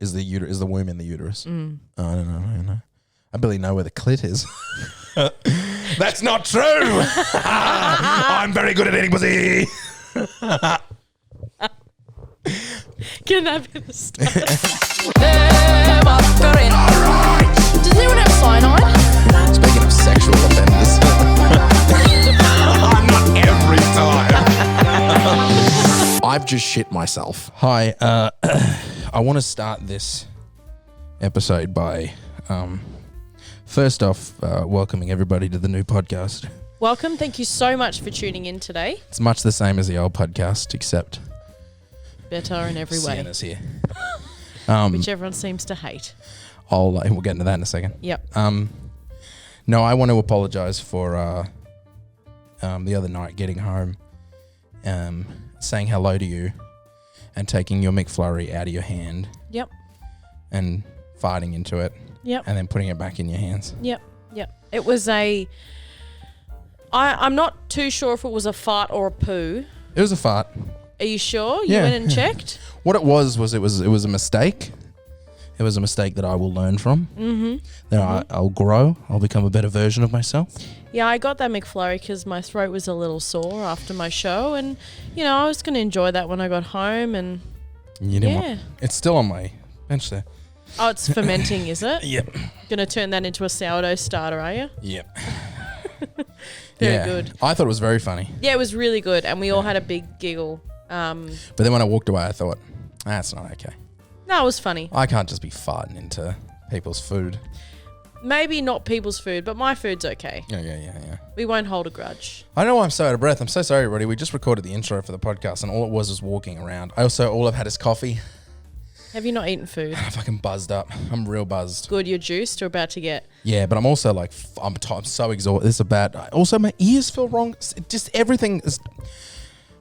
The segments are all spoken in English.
Is the womb in the uterus? Oh, I don't know. I barely know where the clit is. That's not true. I'm very good at eating pussy. Can that be the start? Alright. Does anyone have cyanide? Speaking of sexual offenders. Not every time. I've just shit myself. Hi, I want to start this episode by first off welcoming everybody to the new podcast. Welcome. Thank you so much for tuning in today. It's much the same as the old podcast, except better in every way. Sienna's here. Which everyone seems to hate. We'll get into that in a second. Yep. No, I want to apologise for the other night getting home, saying hello to you and taking your McFlurry out of your hand. Yep. And farting into it. Yep. And then putting it back in your hands. Yep. It was I'm not too sure if it was a fart or a poo. It was a fart. Are you sure? Yeah. You went and checked? What it was it was a mistake. It was a mistake that I will learn from. Mm-hmm. Then I'll grow. I'll become a better version of myself. Yeah, I got that McFlurry because my throat was a little sore after my show, and I was going to enjoy that when I got home. And You didn't want, it's still on my bench there. oh, it's fermenting, is it? Yep. Going to turn that into a sourdough starter, are you? Yep. Very good. I thought it was very funny. Yeah, it was really good, and we all had a big giggle. But then when I walked away, I thought, that's not okay. No, it was funny. I can't just be farting into people's food. Maybe not people's food, but my food's okay. Yeah. We won't hold a grudge. I know why I'm so out of breath. I'm so sorry, everybody. We just recorded the intro for the podcast, and all it was walking around. All I've had is coffee. Have you not eaten food? I'm fucking buzzed up. I'm real buzzed. Good, you're juiced or about to get... Yeah, but I'm also like, I'm so exhausted. This is bad. Also, my ears feel wrong. Just everything is...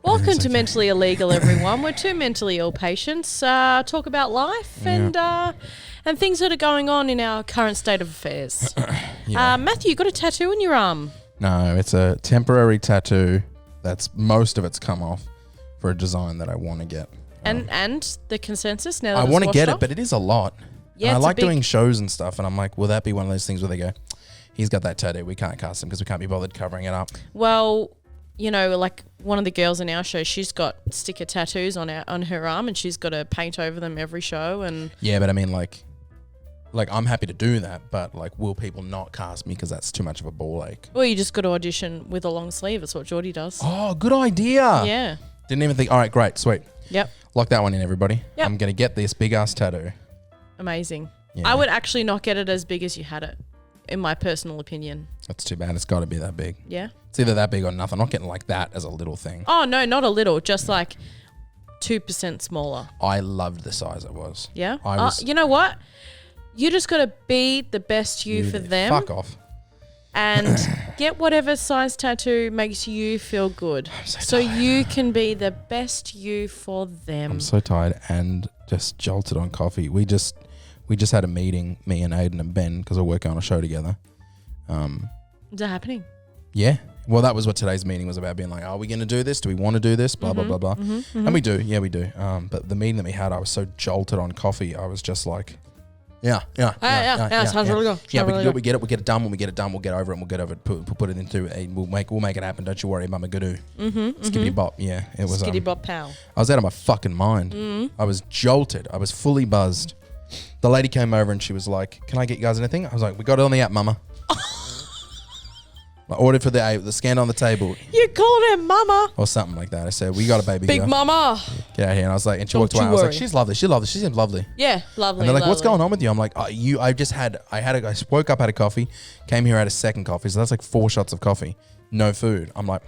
Welcome to Mentally Illegal, everyone. We're two mentally ill patients. Talk about life and things that are going on in our current state of affairs. Matthew, you got a tattoo on your arm? No, it's a temporary tattoo. Most of it's come off for a design that I want to get. And the consensus now that I want to get it, but it is a lot. Yeah, and I like doing shows and stuff, and I'm like, will that be one of those things where they go, he's got that tattoo, we can't cast him because we can't be bothered covering it up? Well, like one of the girls in our show, she's got sticker tattoos on her arm, and she's got to paint over them every show. And yeah, but I mean, like I'm happy to do that, but like, will people not cast me because that's too much of a ball ache? Well, you just got to audition with a long sleeve. That's what Geordie does. Oh, good idea. Yeah. Didn't even think. All right, great, sweet. Yep. Lock that one in, everybody. Yep. I'm gonna get this big ass tattoo. Amazing. Yeah. I would actually not get it as big as you had it, in my personal opinion. That's too bad. It's got to be that big. Yeah. It's either that big or nothing. I'm not getting like that as a little thing. Oh, no, not a little. Just like 2% smaller. I loved the size it was. Yeah? I was. You know what? You just got to be the best you for them. Fuck off. And get whatever size tattoo makes you feel good. So you can be the best you for them. I'm so tired and just jolted on coffee. We just had a meeting, me and Aiden and Ben, because we're working on a show together. Is that happening? Yeah. Well, that was what today's meeting was about, being like, are we going to do this? Do we want to do this? Blah, blah, blah, blah. And we do. Yeah, we do. But the meeting that we had, I was so jolted on coffee. I was just like, yeah. Sounds really good. Yeah, we get it. We get it done. When we get it done, we'll get over it. And we'll get over it. Put it into a. We'll make it happen. Don't you worry, Mama Guru. Skibbity bop. Yeah, it was. Skitty bop pow. I was out of my fucking mind. I was jolted. I was fully buzzed. The lady came over and she was like, "Can I get you guys anything?" I was like, "We got it on the app, Mama." I ordered for the scan on the table. You called her Mama. Or something like that. I said, "We got a baby Big girl. Mama. Get out here." And I was like, and she walked away. I was like, "She's lovely. She's lovely. She seems lovely." Yeah, lovely. And they're like, lovely. "What's going on with you?" I'm like, I woke up, had a coffee, came here, had a second coffee. So that's like 4 shots of coffee. No food. I'm like,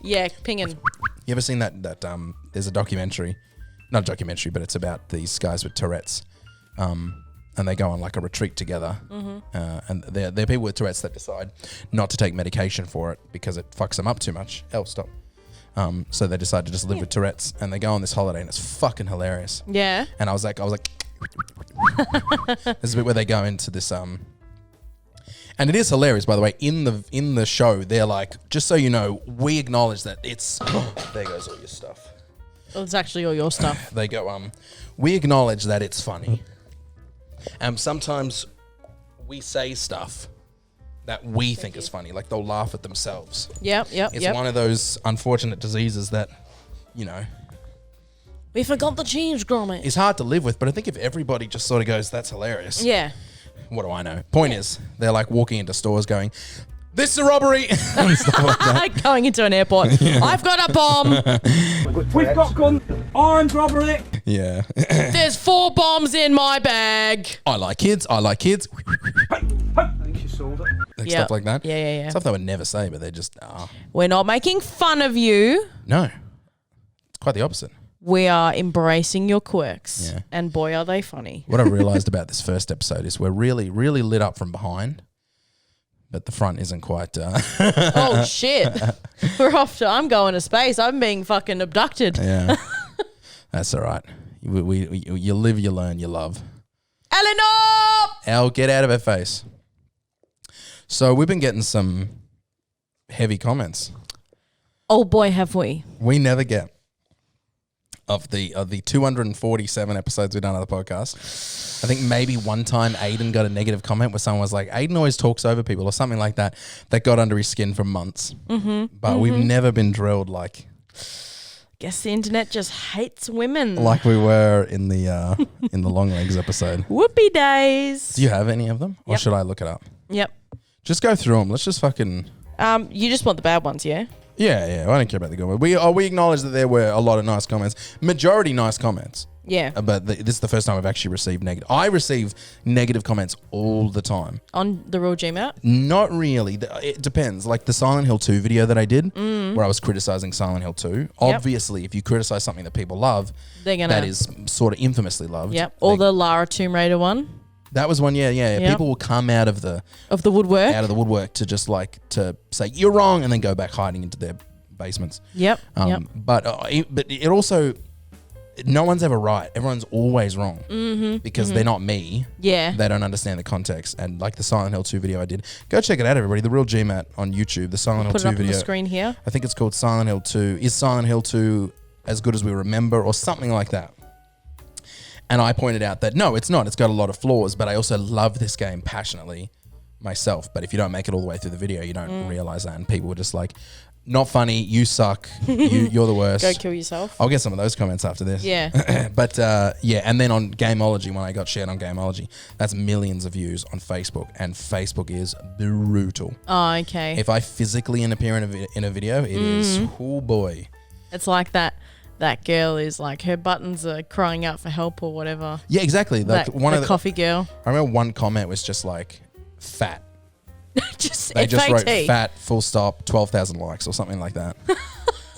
yeah, pinging. You ever seen that there's a documentary, not a documentary, but it's about these guys with Tourette's. And they go on like a retreat together. And they're people with Tourette's that decide not to take medication for it because it fucks them up too much. Stop. So they decide to just live with Tourette's, and they go on this holiday, and it's fucking hilarious. Yeah. And I was like, there's a bit where they go into this, and it is hilarious, by the way. In the show, they're like, just so you know, we acknowledge that it's, there goes all your stuff. Well, it's actually all your stuff. They go, we acknowledge that it's funny. And sometimes we say stuff that we think is funny. Like they'll laugh at themselves. Yep. It's one of those unfortunate diseases that, you know, We forgot the cheese, Gromit. is hard to live with. But I think if everybody just sort of goes, that's hilarious. Yeah. What do I know? Point is, they're like walking into stores going, this is a robbery. And stuff like that. Going into an airport. I've got a bomb. We've got gun, armed robbery. Yeah. There's 4 bombs in my bag. I like kids. I think she sold it. Like stuff like that. Yeah. Stuff they would never say, but they just are. We're not making fun of you. No. It's quite the opposite. We are embracing your quirks. Yeah. And boy, are they funny. What I realized about this first episode is we're really, really lit up from behind, but the front isn't quite. Oh, shit. We're off to, I'm going to space. I'm being fucking abducted. Yeah. That's all right. You live, you learn, you love. Eleanor! Al, get out of her face. So we've been getting some heavy comments. Oh, boy, have we. We never get. Of the 247 episodes we've done of the podcast, I think maybe one time Aiden got a negative comment where someone was like, Aiden always talks over people or something like that, that got under his skin for months. But we've never been drilled like Guess the internet just hates women. we were in the long legs episode. Whoopie days. Do you have any of them? Or Yep. should I look it up? Yep. Just go through them. Let's just fucking... You just want the bad ones, yeah? Yeah. I don't care about the good ones. We acknowledge that there were a lot of nice comments. Majority nice comments. Yeah. But this is the first time I've actually received negative. I receive negative comments all the time. On the real GMat? Not really. It depends. Like the Silent Hill 2 video that I did, where I was criticizing Silent Hill 2. Obviously, if you criticize something that people love, They're gonna... that is sort of infamously loved. Yep. Or the Lara Tomb Raider one. That was one, yeah. Yep. People will come out of the woodwork. to just like to say you're wrong and then go back hiding into their basements. Yep. But it also, no one's ever right. Everyone's always wrong because they're not me. Yeah. They don't understand the context. And like the Silent Hill 2 video I did, go check it out, everybody. The real GMat on YouTube, the Silent Hill 2 Put it up video. on the screen here. I think it's called Silent Hill 2. Is Silent Hill 2 as good as we remember or something like that? And I pointed out that no, it's not. It's got a lot of flaws, but I also love this game passionately myself. But if you don't make it all the way through the video, you don't realize that. And people were just like, not funny, you suck, you're the worst. Go kill yourself. I'll get some of those comments after this. Yeah. But and then on Gameology, when I got shared on Gameology, that's millions of views on Facebook, and Facebook is brutal. Oh, okay. If I physically appear in a video, it is, oh boy. It's like that girl is like, her buttons are crying out for help or whatever. Yeah, exactly. Like the coffee girl. I remember one comment was just like, fat. Just They just wrote FAT. fat, full stop, 12,000 likes or something like that.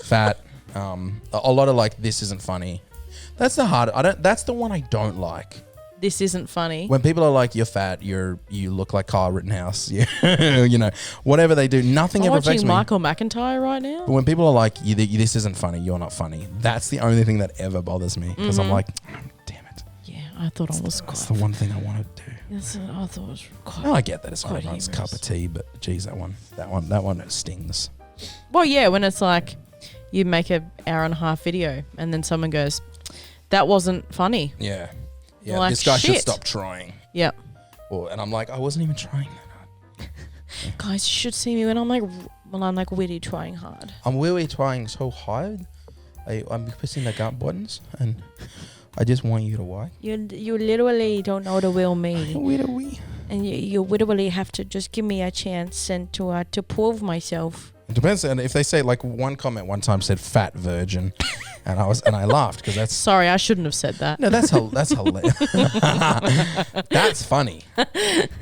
Fat. A lot of like, this isn't funny. That's that's the one I don't like. This isn't funny. When people are like, you're fat, you look like Kyle Rittenhouse, you know, whatever they do, nothing I'm ever affects watching me. Michael McIntyre right now. But when people are like, this isn't funny, you're not funny, that's the only thing that ever bothers me. Because I'm like, damn it. Yeah, I thought I was That's quite... the one thing I want to do. I thought it was quite... No, I get that it's not quite everyone's humorous. cup of tea, but geez, that one stings. Well, yeah, when it's like you make an hour and a half video and then someone goes, that wasn't funny. Yeah. Yeah, Like, this guy should shit. stop trying. Yep. And I'm like, I wasn't even trying that hard. Guys, you should see me when I'm like really trying hard. I'm really trying so hard. I'm pressing the gut buttons, and I just want you to watch. You literally don't know the real me. Literally. And you literally have to just give me a chance and to prove myself. It depends, and if they say like one comment one time said "fat virgin," and I laughed because that's Sorry, I shouldn't have said that. no, that's hilarious. That's funny.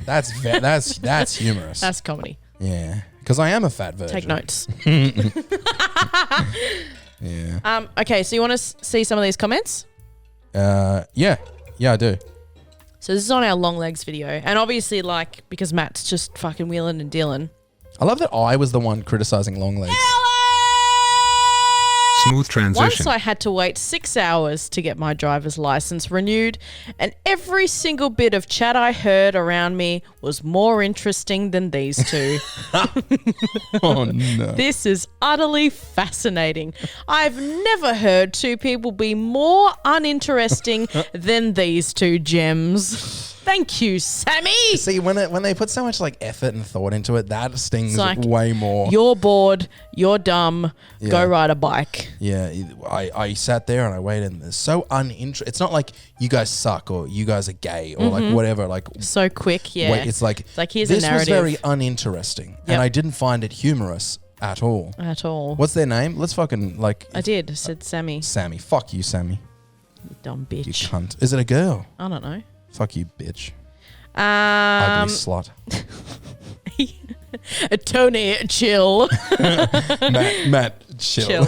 That's humorous. That's comedy. Yeah, because I am a fat virgin. Take notes. Yeah. Okay, so you want to see some of these comments? Yeah, I do. So this is on our long legs video, and obviously, like, because Matt's just fucking wheeling and dealing. I love that I was the one criticizing long legs. Smooth transition. Once I had to wait 6 hours to get my driver's license renewed, and every single bit of chat I heard around me was more interesting than these two. Oh, no. This is utterly fascinating. I've never heard two people be more uninteresting than these two gems. Thank you, Sammy. See, when they put so much like effort and thought into it, that stings like, way more. You're bored. You're dumb. Yeah. Go ride a bike. Yeah, I sat there and I waited, and it's so uninteresting. It's not like you guys suck or you guys are gay or like whatever. Like So quick, yeah. wait, it's like here's this a narrative. was very uninteresting, and I didn't find it humorous at all. At all. What's their name? Let's fucking like. I did. I said Sammy. Sammy. Fuck you, Sammy. You dumb You bitch. cunt. Is it a girl? I don't know. Fuck you, bitch. Ugly slut. Tony, chill. Matt, chill.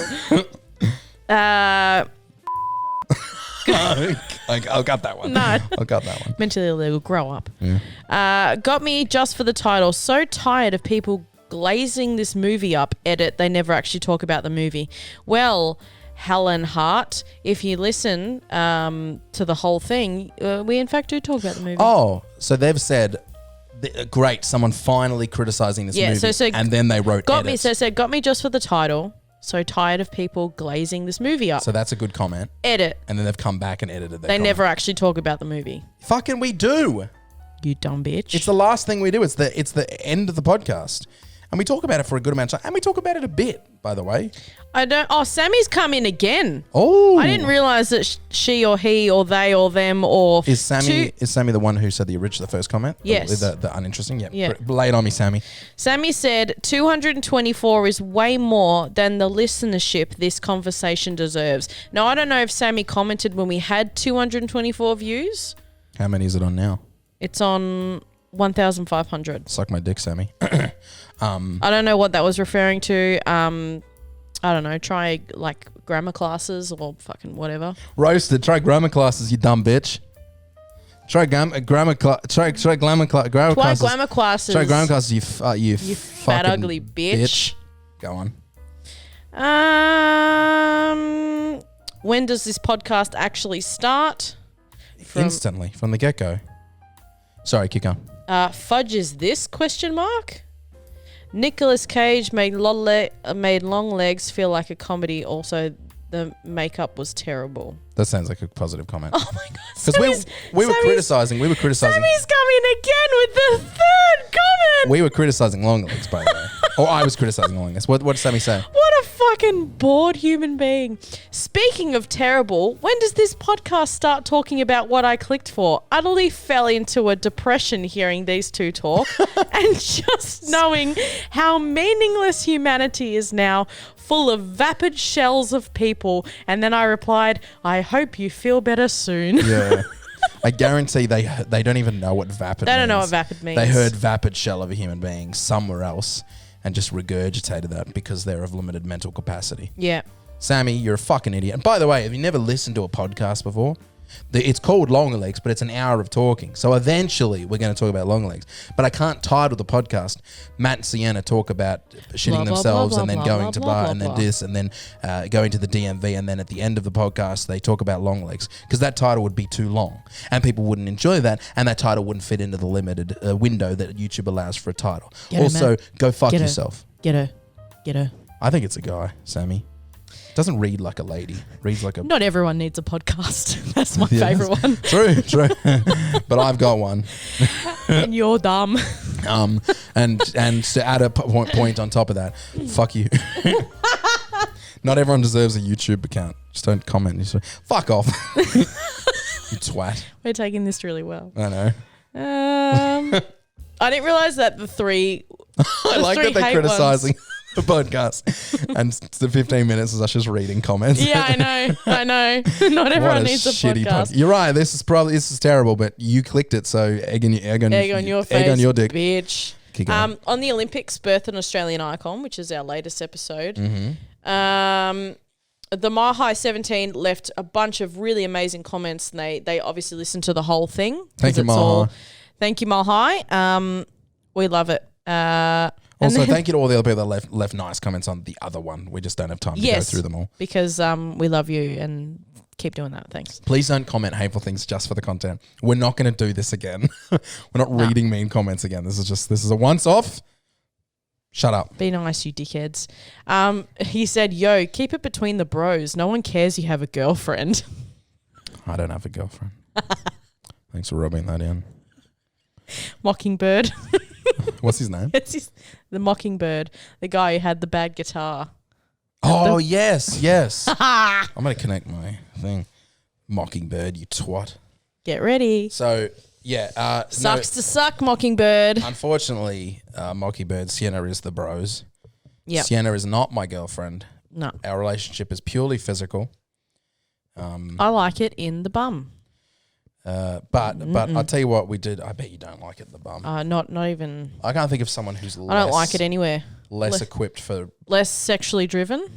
I'll cut that one. No. I'll cut that one. Mentally illegal. Grow up. Yeah. Got me just for the title. So tired of people glazing this movie up. Edit. They never actually talk about the movie. Well, Helen Hart, if you listen to the whole thing, we in fact do talk about the movie. Oh, so they've said, great, someone finally criticizing this movie. So and then they wrote got edit. me. So it said got me just for the title. So tired of people glazing this movie up. So that's a good comment. Edit. And then they've come back and edited that. They never actually talk about the movie. Fucking we do. You dumb bitch. It's the last thing we do. It's the end of the podcast. And we talk about it for a good amount of time. And we talk about it a bit, by the way. I don't. Oh, Sammy's come in again. Oh. I didn't realize that she or he or they or them or Is Sammy the one who said the first comment? Yes. The uninteresting? Yeah. Yeah. Lay it on me, Sammy. Sammy said 224 is way more than the listenership this conversation deserves. Now, I don't know if Sammy commented when we had 224 views. How many is it on now? It's on 1,500. Suck my dick, Sammy. I don't know what that was referring to. I don't know. Try like grammar classes or fucking whatever. Roasted. Try grammar classes, you dumb bitch. Try grammar classes. Try grammar classes. Try grammar classes, you fat fucking ugly bitch. Go on. When does this podcast actually start? Instantly, from the get-go. Sorry, keep going. Fudge is this? Question mark. Nicolas Cage made long legs feel like a comedy. Also, the makeup was terrible. That sounds like a positive comment. Oh my god! Because we were criticizing. Sammy's coming again with the third comment. We were criticizing long legs, by the way. Or I was criticizing long legs. What did Sammy say? What a fucking bored human being. Speaking of terrible, when does this podcast start talking about what I clicked for? Utterly fell into a depression hearing these two talk and just knowing how meaningless humanity is now, full of vapid shells of people. And then I replied, I hope you feel better soon. Yeah. I guarantee they don't even know what vapid means. They don't know what vapid means. They heard vapid shell of a human being somewhere else and just regurgitated that because they're of limited mental capacity. Yeah. Sammy, you're a fucking idiot. And by the way, have you never listened to a podcast before? It's called Longer Legs, but it's an hour of talking. So eventually we're going to talk about Longer Legs. But I can't title the podcast, Matt and Sienna talk about shitting themselves and then going to bar and then this and then going to the DMV. And then at the end of the podcast, they talk about Long Legs. Because that title would be too long. And people wouldn't enjoy that. And that title wouldn't fit into the limited window that YouTube allows for a title. Also, go fuck yourself. Get her. I think it's a guy, Sammy. Doesn't read like a lady. Reads like a... Not everyone needs a podcast. That's my favourite one. True. But I've got one. And you're dumb. And to add a point on top of that, fuck you. Not everyone deserves a YouTube account. Just don't comment. Just fuck off. You twat. We're taking this really well. I know. I didn't realise that the three... I like that they're criticising the podcast. And the 15 minutes is us just reading comments. Yeah, I know. Not everyone needs a podcast. You're right. This is terrible, but you clicked it, so egg on your face, egg on your dick, bitch. On the Olympics, Birth an Australian Icon, which is our latest episode. Mm-hmm. The Mahai 17 left a bunch of really amazing comments, and they obviously listened to the whole thing. Thank you, Mahai. Thank you, Mahai. We love it. Also, thank you to all the other people that left nice comments on the other one. We just don't have time to go through them all. Because we love you and keep doing that. Thanks. Please don't comment hateful things just for the content. We're not going to do this again. We're not reading mean comments again. This is a once off. Shut up. Be nice, you dickheads. He said, yo, keep it between the bros. No one cares you have a girlfriend. I don't have a girlfriend. Thanks for rubbing that in. Mockingbird. What's his name? The Mockingbird, the guy who had the bad guitar. Oh, yes. I'm going to connect my thing. Mockingbird, you twat. Get ready. So, yeah. Sucks to suck, Mockingbird. Unfortunately, Mockingbird, Sienna is the bros. Yep. Sienna is not my girlfriend. No. Our relationship is purely physical. I like it in the bum. But I'll tell you what we did. I bet you don't like it in the bum. Not even. I can't think of someone who's I don't like it anywhere. Less equipped for... Less sexually driven.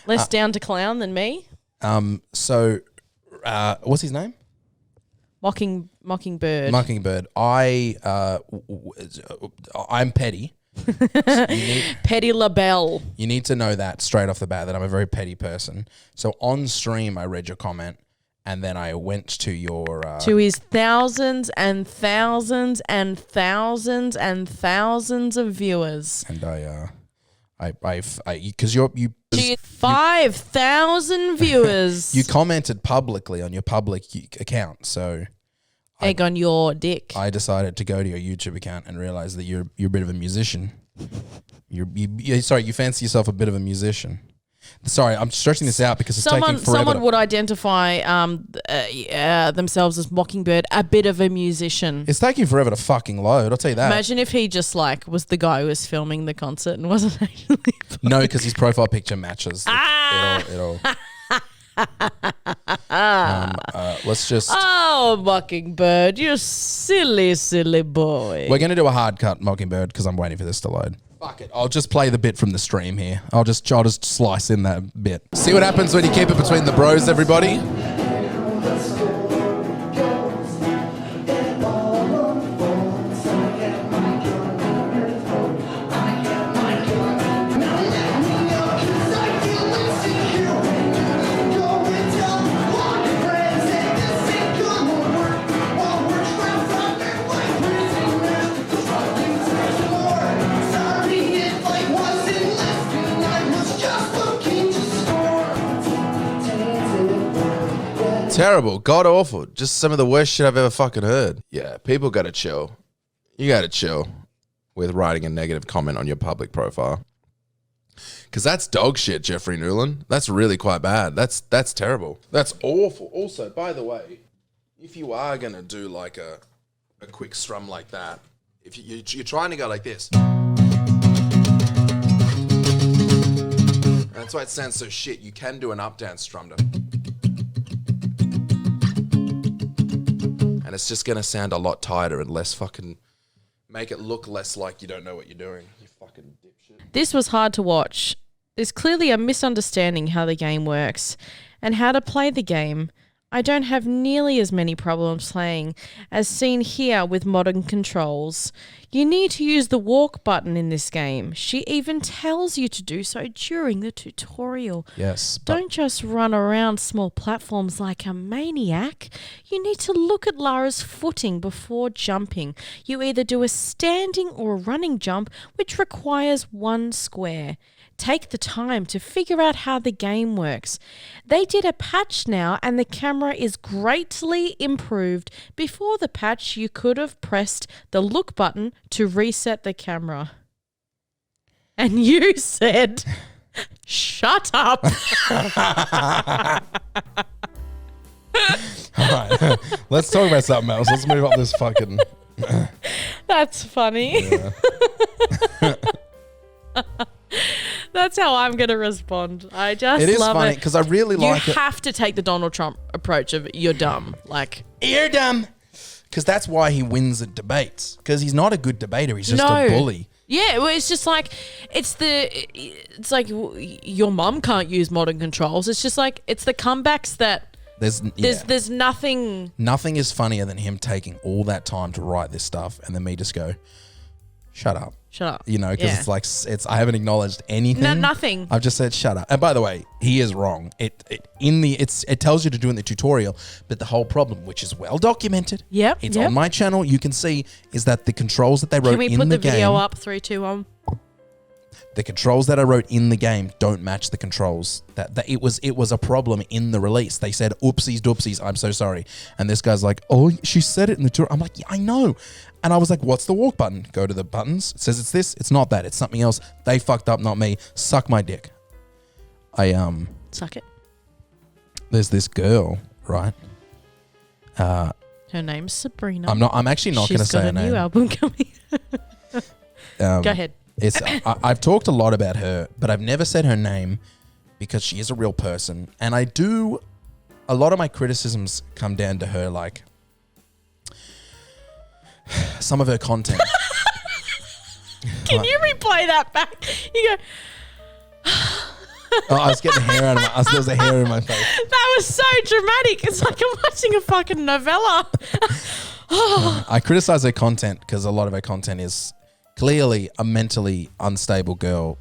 Less down to clown than me. So, what's his name? Mockingbird. Mockingbird. I'm petty. Petty LaBelle. You need to know that straight off the bat, that I'm a very petty person. So on stream, I read your comment, and then I went to your... to his thousands and thousands and thousands and thousands of viewers. And because you 5,000 viewers. You commented publicly on your public account, so... Egg on your dick. I decided to go to your YouTube account and realize that you're a bit of a musician. You fancy yourself a bit of a musician. Sorry, I'm stretching this out because it's taking forever. Someone would identify themselves as Mockingbird, a bit of a musician. It's taking forever to fucking load, I'll tell you that. Imagine if he just was the guy who was filming the concert and wasn't actually... No, because his profile picture matches. It all. Let's just... Oh, Mockingbird, you silly, silly boy. We're going to do a hard cut, Mockingbird, because I'm waiting for this to load. Fuck it. I'll just play the bit from the stream here. I'll just slice in that bit. See what happens when you keep it between the bros, everybody? Terrible, god awful, just some of the worst shit I've ever fucking heard. Yeah, people gotta chill. You gotta chill with writing a negative comment on your public profile. Because that's dog shit, Jeffrey Newland. That's really quite bad. That's terrible. That's awful. Also, by the way, if you are gonna do like a quick strum like that, if you're trying to go like this. That's why it sounds so shit. You can do an up-down strum to... And it's just going to sound a lot tighter and less fucking... Make it look less like you don't know what you're doing. You fucking dipshit. This was hard to watch. There's clearly a misunderstanding how the game works and how to play the game. I don't have nearly as many problems playing as seen here with modern controls. You need to use the walk button in this game. She even tells you to do so during the tutorial. Yes. Don't just run around small platforms like a maniac. You need to look at Lara's footing before jumping. You either do a standing or a running jump, which requires one square. Take the time to figure out how the game works. They did a patch now and the camera is greatly improved. Before the patch, you could have pressed the look button to reset the camera. And you said, shut up. All right, let's talk about something else. Let's move up this fucking... That's funny. Yeah. That's how I'm going to respond. I just It is love funny it. because I really like You it. have to take the Donald Trump approach of you're dumb. Like, You're dumb. Because that's why he wins at debates. Because he's not a good debater. He's just a bully. Yeah, well, it's just like it's like your mum can't use modern controls. It's just like it's the comebacks that there's nothing. Nothing is funnier than him taking all that time to write this stuff and then me just go, shut up. Shut up. You know, because it's like, I haven't acknowledged anything. No, nothing. I've just said shut up. And by the way, he is wrong. It tells you to do in the tutorial, but the whole problem, which is well documented, it's on my channel, you can see, is that the controls that they wrote in the game. Can we put the video up? 3, 2, 1. The controls that I wrote in the game don't match the controls that it was a problem in the release. They said, oopsies doopsies, I'm so sorry. And this guy's like, oh, she said it in the tutorial. I'm like, yeah, I know. And I was like, what's the walk button? Go to the buttons. It says it's this. It's not that. It's something else. They fucked up, not me. Suck my dick. Suck it. There's this girl, right? Her name's Sabrina. I'm actually not going to say her name. She's got a new album coming. Go ahead. I've talked a lot about her, but I've never said her name because she is a real person. And a lot of my criticisms come down to her, like, some of her content. Can you replay that back? You go. I was getting hair out of my. There was a hair in my face. That was so dramatic. It's like I'm watching a fucking novella. I criticize her content because a lot of her content is clearly a mentally unstable girl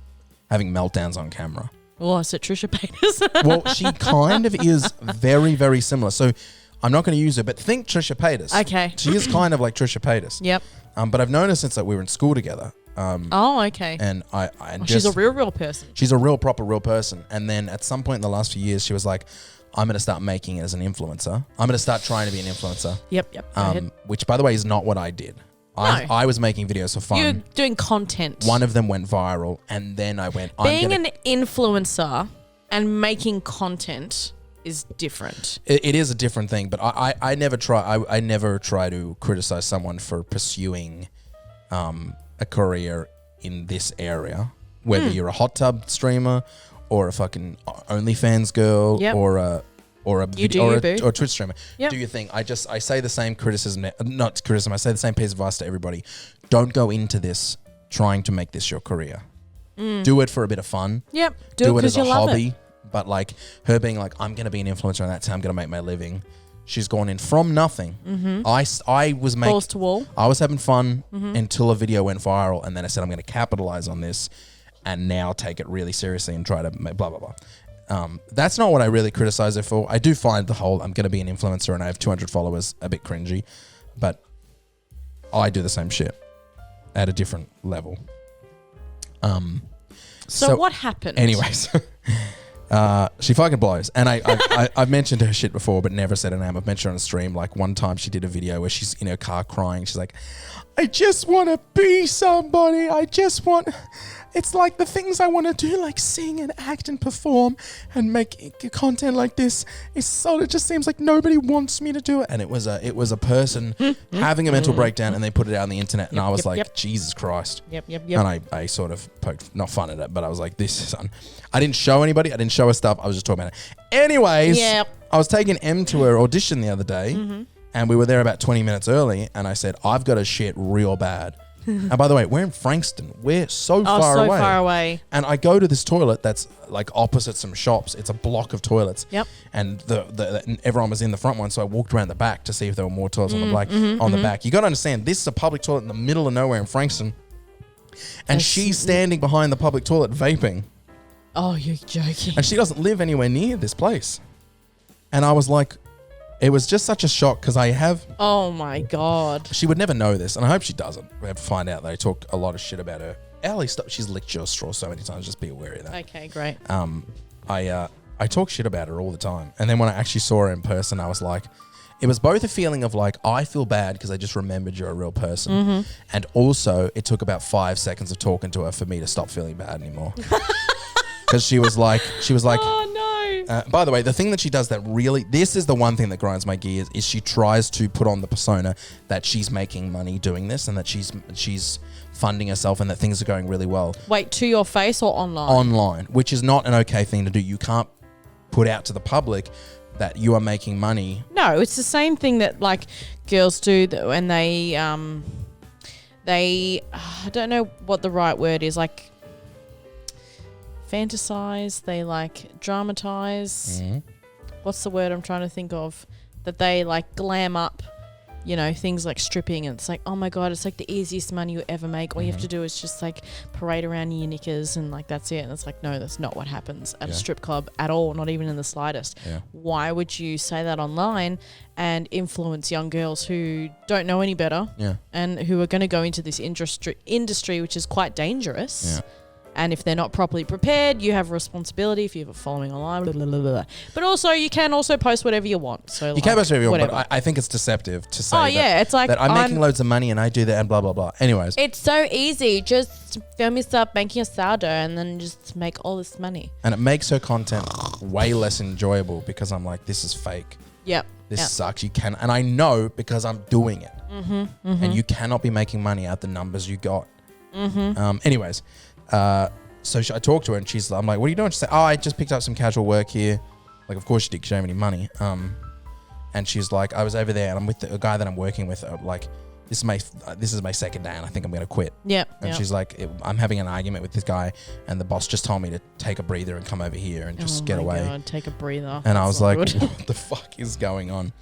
having meltdowns on camera. Oh, is it Trisha Paytas? Well, she kind of is very, very similar. So I'm not going to use her, but think Trisha Paytas. Okay. She is kind of like Trisha Paytas. Yep. But I've noticed since we were in school together. Okay. And she's a real person. She's a real person. And then at some point in the last few years, she was like, I'm going to start making it as an influencer. I'm going to start trying to be an influencer. Yep. Go ahead. Which, by the way, is not what I did. No. I was making videos for fun. You're doing content. One of them went viral, and then I went... Being an influencer and making content is different. It is a different thing, but I never try. I never try to criticize someone for pursuing a career in this area, whether you're a hot tub streamer or a fucking OnlyFans girl or a Twitch streamer. Yep. Do your thing. I say the same criticism, not criticism. I say the same piece of advice to everybody. Don't go into this trying to make this your career. Do it for a bit of fun. Yep. Do it as a hobby. But like her being like, I'm going to be an influencer and that's how I'm going to make my living. She's gone in from nothing. Mm-hmm. I was making balls to wall. I was having fun until a video went viral, and then I said I'm going to capitalize on this, and now take it really seriously and try to make blah blah blah. That's not what I really criticize her for. I do find the whole I'm going to be an influencer and I have 200 followers a bit cringy, but I do the same shit at a different level. So what happened? Anyways. She fucking blows. And I've mentioned her shit before, but never said her name. I've mentioned her on a stream. Like one time she did a video where she's in her car crying. She's like, I just want to be somebody. It's like the things I want to do, like sing and act and perform and make content like this. It just seems like nobody wants me to do it. And it was a person having a mental breakdown, and they put it out on the internet, and I was like, Jesus Christ. Yep. And I sort of poked, not fun at it, but I was like, this is I didn't show anybody. I didn't show her stuff. I was just talking about it. Anyways, I was taking M to her audition the other day, and we were there about 20 minutes early, and I said, I've got a shit real bad. And by the way, we're in Frankston. We're so far away. And I go to this toilet that's like opposite some shops. It's a block of toilets. Yep. And everyone was in the front one, so I walked around the back to see if there were more toilets on the back. You got to understand, this is a public toilet in the middle of nowhere in Frankston. And she's standing behind the public toilet vaping. Oh, you're joking. And she doesn't live anywhere near this place. And I was like, it was just such a shock because I have... Oh, my God. She would never know this, and I hope she doesn't. We have to find out. They talk a lot of shit about her. Ellie, stop. She's licked your straw so many times. Just be aware of that. Okay, great. I talk shit about her all the time. And then when I actually saw her in person, I was like... It was both a feeling of like, I feel bad because I just remembered you're a real person. And also, it took about 5 seconds of talking to her for me to stop feeling bad anymore. Because she was like... Oh, no. By the way, the thing that she does that really, this is the one thing that grinds my gears, is she tries to put on the persona that she's making money doing this and that she's funding herself and that things are going really well. Wait, to your face or online? Online, which is not an okay thing to do. You can't put out to the public that you are making money. No, it's the same thing that like girls do when they I don't know what the right word is, like fantasize, they like dramatize. What's the word I'm trying to think of? That they like glam up things like stripping, and it's like, oh my God, it's like the easiest money you ever make. All you have to do is just like parade around in your knickers and like that's it. And it's like, no, that's not what happens at a strip club at all, not even in the slightest. Yeah. Why would you say that online and influence young girls who don't know any better and who are going to go into this industry which is quite dangerous? Yeah. And if they're not properly prepared, you have a responsibility if you have a following online. Blah, blah, blah, blah. But also, you can also post whatever you want. So you can post whatever you want, but I think it's deceptive to say it's like that I'm making loads of money and I do that and blah, blah, blah. Anyways. It's so easy. Just film yourself making a sourdough and then just make all this money. And it makes her content way less enjoyable because I'm like, this is fake. Yep. This sucks. You can, and I know because I'm doing it. And you cannot be making money at the numbers you got. Anyways. So I talked to her and I'm like, what are you doing? She said, I just picked up some casual work here. Like, of course she did, she don't have any money. And she's like, I was over there and I'm with a guy that I'm working with. Like, this is my second day and I think I'm going to quit. And she's like, I'm having an argument with this guy and the boss just told me to take a breather and come over here and just get away. God, take a breather. And I was like, what the fuck is going on?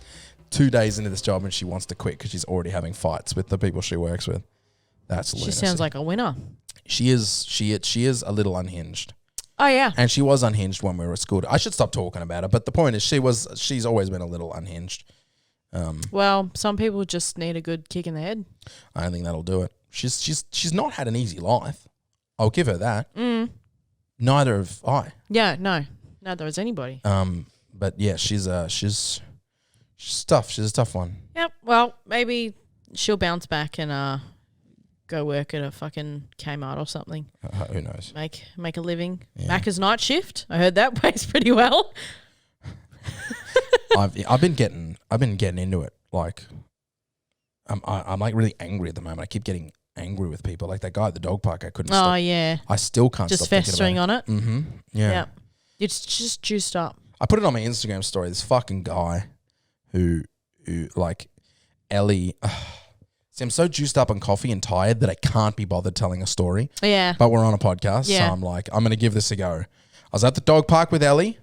2 days into this job and she wants to quit because she's already having fights with the people she works with. That's lunacy. She sounds like a winner. She is a little unhinged. Oh yeah. And she was unhinged when we were at school. I should stop talking about it, but the point is she's always been a little unhinged. Well, some people just need a good kick in the head. I don't think that'll do it. She's not had an easy life. I'll give her that. Neither have I. Yeah, no. Neither has anybody. But yeah, she's tough. She's a tough one. Yep. Well, maybe she'll bounce back and go work at a fucking Kmart or something. Who knows? Make a living. Yeah. Macca's night shift. I heard that pays pretty well. I've been getting into it. Like, I'm like really angry at the moment. I keep getting angry with people. Like that guy at the dog park. I couldn't. Oh stop. yeah. I still can't. Just stop thinking festering about it. on it. Mm-hmm. Yeah. Yep. It's just juiced up. I put it on my Instagram story. This fucking guy who like Ellie. See, I'm so juiced up on coffee and tired that I can't be bothered telling a story. Yeah. But we're on a podcast, so I'm like, I'm going to give this a go. I was at the dog park with Ellie.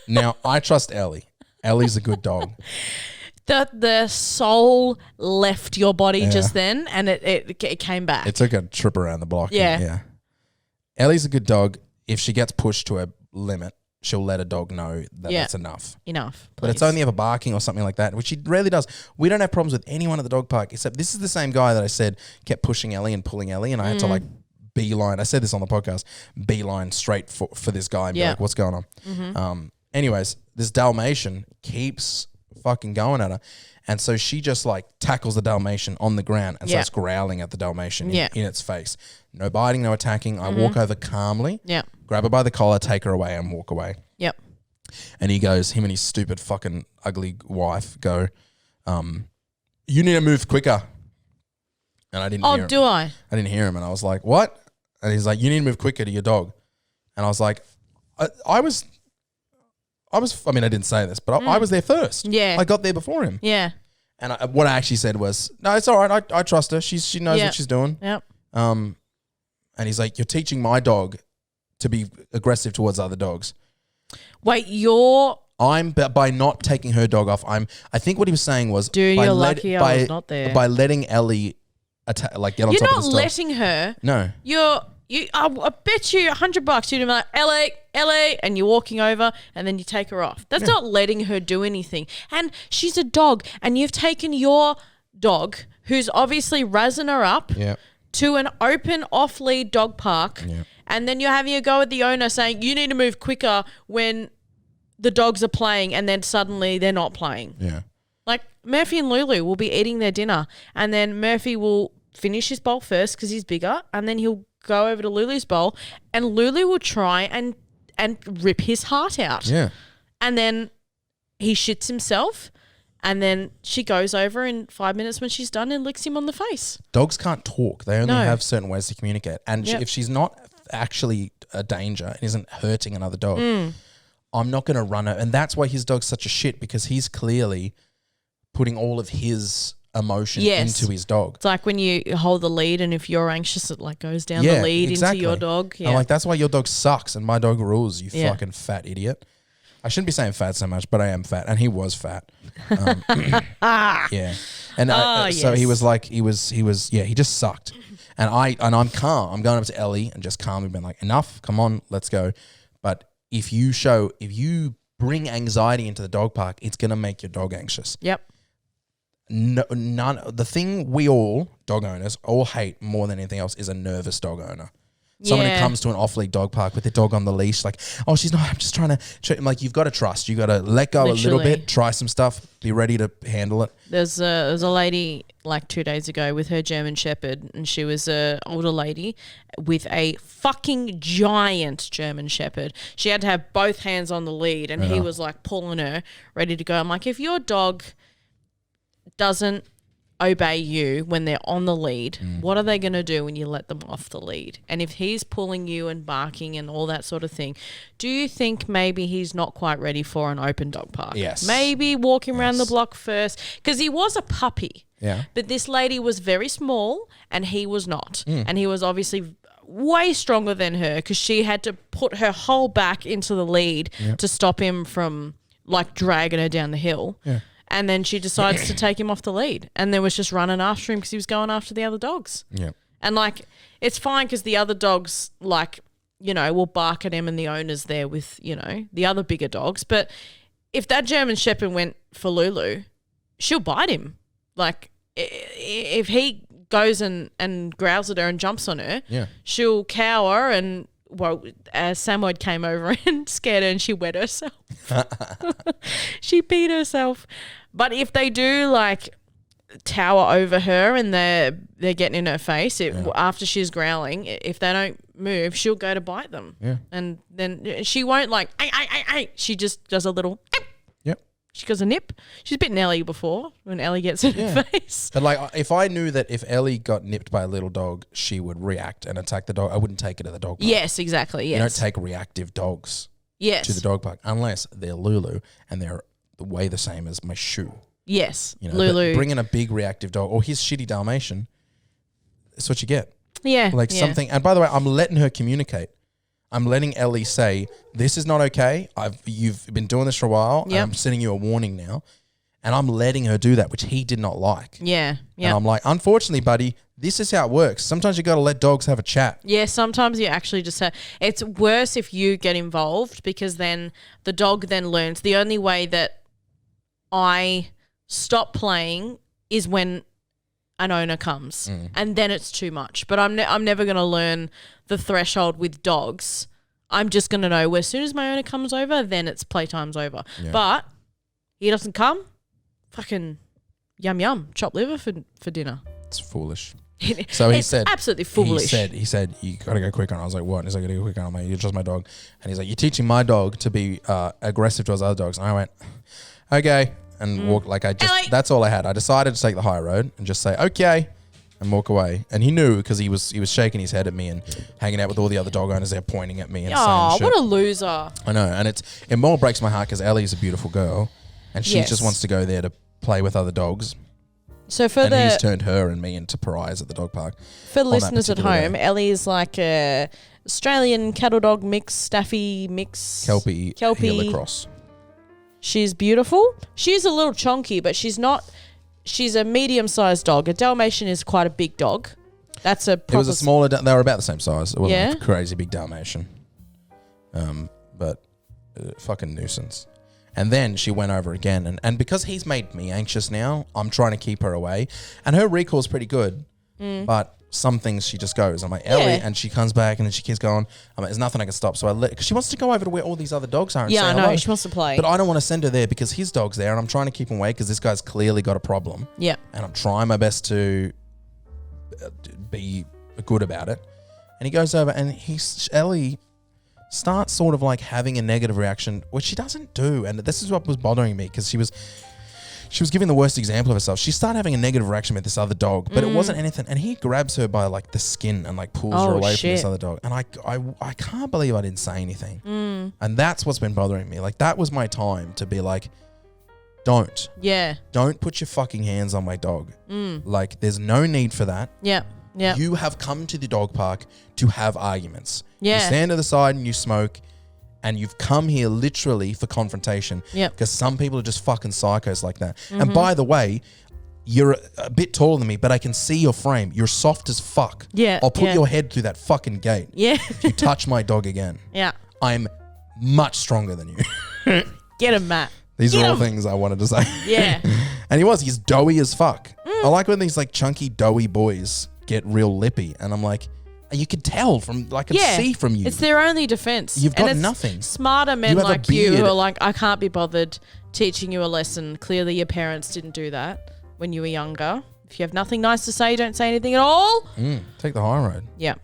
Now, I trust Ellie. Ellie's a good dog. The soul left your body just then and it came back. It took a trip around the block. Yeah. Ellie's a good dog. If she gets pushed to a limit, she'll let a dog know that that's enough. Enough. But it's only ever barking or something like that, which she rarely does. We don't have problems with anyone at the dog park, except this is the same guy that I said kept pushing Ellie and pulling Ellie, and I had to like beeline. I said this on the podcast, beeline straight for this guy and be like, what's going on? Anyways, this Dalmatian keeps fucking going at her. And so she just like tackles the Dalmatian on the ground and starts growling at the Dalmatian in its face. No biting, no attacking. I walk over calmly, grab her by the collar, take her away and walk away. Yep. And he goes, him and his stupid fucking ugly wife go, you need to move quicker. And I didn't hear him. Oh, do I? I didn't hear him. And I was like, what? And he's like, you need to move quicker to your dog. And I was like, I mean, I didn't say this, but I was there first. Yeah. I got there before him. Yeah. And what I actually said was, no, it's all right. I trust her. She knows what she's doing. Yep. And he's like, you're teaching my dog to be aggressive towards other dogs. Wait, by not taking her dog off, I think what he was saying was, dude, you're lucky I was not there. By letting Ellie get on top of the You're not stuff. letting her. No. I bet you $100 you'd be like, Ellie, and you're walking over and then you take her off. That's not letting her do anything. And she's a dog and you've taken your dog, who's obviously razzing her up, to an open off-lead dog park, and then you're having a go at the owner saying, you need to move quicker when the dogs are playing and then suddenly they're not playing. Yeah. Like Murphy and Lulu will be eating their dinner and then Murphy will finish his bowl first because he's bigger and then he'll go over to Lulu's bowl and Lulu will try and rip his heart out. Yeah. And then he shits himself and then she goes over in 5 minutes when she's done and licks him on the face. Dogs can't talk. They only have certain ways to communicate. And if she's not actually a danger and isn't hurting another dog, I'm not going to run her. And that's why his dog's such a shit, because he's clearly putting all of his emotion Yes. into his dog. It's like when you hold the lead and if you're anxious, it like goes down the lead into your dog. Yeah. I'm like, that's why your dog sucks and my dog rules, you Yeah. fucking fat idiot. I shouldn't be saying fat so much, but I am fat. And he was fat. Yeah. And so he was like, he just sucked. And I'm calm. I'm going up to Ellie and just calmly being like, enough, come on, let's go. But if you bring anxiety into the dog park, it's going to make your dog anxious. Yep. No, the thing we all, dog owners, all hate more than anything else is a nervous dog owner. Someone who comes to an off-lead dog park with their dog on the leash, like, oh, she's not, I'm just trying to, like, you've got to trust. You've got to let go a little bit, try some stuff, be ready to handle it. There's a lady like 2 days ago with her German Shepherd, and she was an older lady with a fucking giant German Shepherd. She had to have both hands on the lead, and he was like pulling her, ready to go. I'm like, if your dog doesn't obey you when they're on the lead, what are they going to do when you let them off the lead? And if he's pulling you and barking and all that sort of thing, do you think maybe he's not quite ready for an open dog park? Yes. Maybe walking around the block first, because he was a puppy. Yeah. But this lady was very small and he was not. And he was obviously way stronger than her because she had to put her whole back into the lead to stop him from like dragging her down the hill. Yeah. And then she decides to take him off the lead and then was just running after him because he was going after the other dogs. Yeah. And, like, it's fine because the other dogs, like, you know, will bark at him and the owner's there with, you know, the other bigger dogs. But if that German Shepherd went for Lulu, she'll bite him. Like, if he goes and growls at her and jumps on her, she'll cower and, well, Samoyed came over and scared her and she wet herself. She beat herself. But if they do, like, tower over her and they're getting in her face, after she's growling, if they don't move, she'll go to bite them. Yeah. And then she won't, like, ay. She just does a little, yep. She goes a nip. She's bitten Ellie before when Ellie gets in her face. But, like, if I knew that if Ellie got nipped by a little dog, she would react and attack the dog, I wouldn't take her to the dog park. Yes, exactly, yes. You don't take reactive dogs to the dog park unless they're Lulu and they're way the same as my shoe. Yes, you know, Lulu. Bring in a big reactive dog or his shitty Dalmatian, that's what you get. Yeah. Like something, and by the way, I'm letting her communicate. I'm letting Ellie say, this is not okay. You've been doing this for a while. And I'm sending you a warning now. And I'm letting her do that, which he did not like. Yeah. And I'm like, unfortunately, buddy, this is how it works. Sometimes you got to let dogs have a chat. Yeah, sometimes you actually just have. It's worse if you get involved because then the dog then learns. The only way that I stop playing is when an owner comes and then it's too much. But I'm never going to learn the threshold with dogs. I'm just going to know as soon as my owner comes over, then it's playtime's over. Yeah. But he doesn't come, fucking yum, chopped liver for dinner. It's foolish. So he said, absolutely foolish. He said, you got to go quicker. And I was like, what? And he's like, I got to go quicker. And I'm like, you're just my dog. And he's like, you're teaching my dog to be aggressive towards other dogs. And I went, okay. And walk like that's all I had. I decided to take the high road and just say, okay, and walk away. And he knew because he was shaking his head at me and hanging out with all the other dog owners there pointing at me and saying shit. What a loser. I know. And it more breaks my heart because Ellie's a beautiful girl and she just wants to go there to play with other dogs. So he's turned her and me into pariahs at the dog park. For listeners at home, Ellie is like a Australian cattle dog mix, staffy mix. Kelpie. Helicross. She's beautiful. She's a little chonky, but she's not. She's a medium-sized dog. A Dalmatian is quite a big dog. That's a proper... It was a smaller... They were about the same size. It wasn't a crazy big Dalmatian. But fucking nuisance. And then she went over again. And because he's made me anxious now, I'm trying to keep her away. And her recall's pretty good. But some things she just goes. I'm like, Ellie, and she comes back and then she keeps going. I'm like, there's nothing I can stop. So I because she wants to go over to where all these other dogs are and say I know. hello. She wants to play. But I don't want to send her there because his dog's there and I'm trying to keep him away because this guy's clearly got a problem. Yeah. And I'm trying my best to be good about it. And he goes over and Ellie starts sort of like having a negative reaction, which she doesn't do. And this is what was bothering me because she was giving the worst example of herself. She started having a negative reaction with this other dog, but it wasn't anything. And he grabs her by like the skin and like pulls her away from this other dog. And I can't believe I didn't say anything. And that's what's been bothering me. Like that was my time to be like, don't. Yeah. Don't put your fucking hands on my dog. Like, there's no need for that. Yeah. Yeah. You have come to the dog park to have arguments. Yeah. You stand to the side and you smoke, and you've come here literally for confrontation. Yep. Because some people are just fucking psychos like that. And by the way, you're a bit taller than me, but I can see your frame. You're soft as fuck. Yeah. I'll put your head through that fucking gate. Yeah. If you touch my dog again. Yeah. I'm much stronger than you. Get him, Matt. These Get are all him. things I wanted to say. Yeah. And he's doughy as fuck. I like when these like chunky, doughy boys get real lippy. And I'm like, you can tell from, like, I can see from you. It's their only defense. You've got and it's nothing. Smarter men You have a like you who beard. are like, I can't be bothered teaching you a lesson. Clearly your parents didn't do that when you were younger. If you have nothing nice to say, don't say anything at all. Take the high road. Yeah.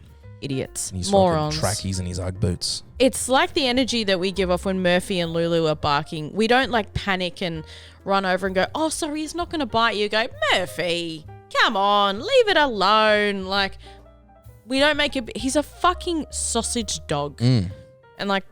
Idiots. And he's Morons. fucking trackies and his Ugg boots. It's like the energy that we give off when Murphy and Lulu are barking. We don't like panic and run over and go, oh, sorry, he's not going to bite you. Go, Murphy, come on, leave it alone. Like, we don't make it. He's a fucking sausage dog. And like,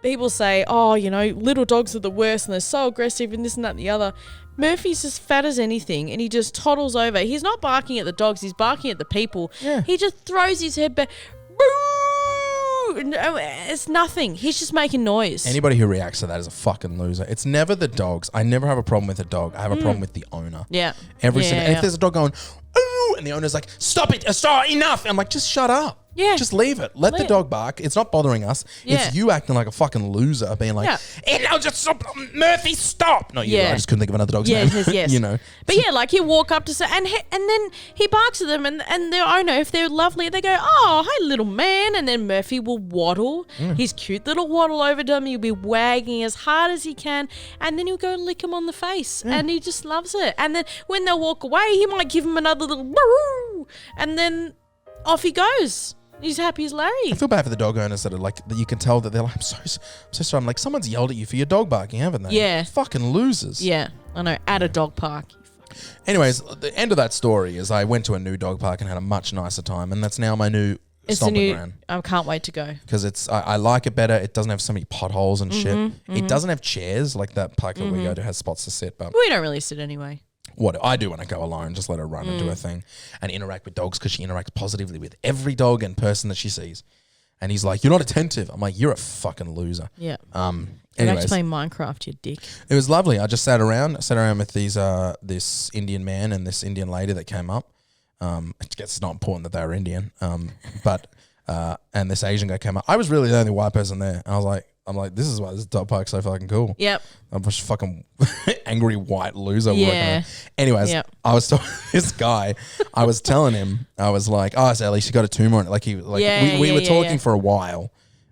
people say, oh, you know, little dogs are the worst and they're so aggressive and this and that and the other. Murphy's as fat as anything and he just toddles over. He's not barking at the dogs. He's barking at the people. Yeah. He just throws his head back. Boo! No, it's nothing. He's just making noise. Anybody who reacts to that is a fucking loser. It's never the dogs. I never have a problem with a dog. I have a problem with the owner. Yeah. If there's a dog going, ooh, and the owner's like, stop it, stop, enough. I'm like, just shut up. Yeah. Just leave it. Let the dog bark. It's not bothering us. Yeah. It's you acting like a fucking loser, being like, no, just stop. Murphy, stop. Not you. Yeah. I just couldn't think of another dog's name. Yes. You know. But yeah, like he'll walk up to say, and then he barks at them, and their owner, if they're lovely, they go, oh, hi, little man. And then Murphy will waddle, his cute little waddle over to him. He'll be wagging as hard as he can, and then he'll go lick him on the face, and he just loves it. And then when they'll walk away, he might give him another little woo, and then off he goes. He's happy as Larry. I feel bad for the dog owners that are like, that you can tell that they're like, I'm so sorry. I'm like, someone's yelled at you for your dog barking, haven't they? Yeah. Fucking losers. Yeah, I know. At a dog park. Anyways, the end of that story is I went to a new dog park and had a much nicer time, and that's now my new stomping ground. I can't wait to go. Because I like it better. It doesn't have so many potholes and shit. It doesn't have chairs like that park that we go to has spots to sit. But We don't really sit anyway. what I do when I go alone, just let her run and do her thing and interact with dogs because she interacts positively with every dog and person that she sees. And he's like, you're not attentive. I'm like, you're a fucking loser. Yeah. You're back Anyways, to playing Minecraft, you dick. it was lovely. I just sat around with these this Indian man and this Indian lady that came up. I guess it's not important that they were Indian. But and this Asian guy came up. I was really the only white person there. And I'm like, this is why this dog park's so fucking cool. Yep. I'm just fucking angry white loser working on Yeah. it. Anyways, Yep. I was talking this guy. I was telling him, I was like, oh, Sally, she got a tumor on it. Like we were talking for a while.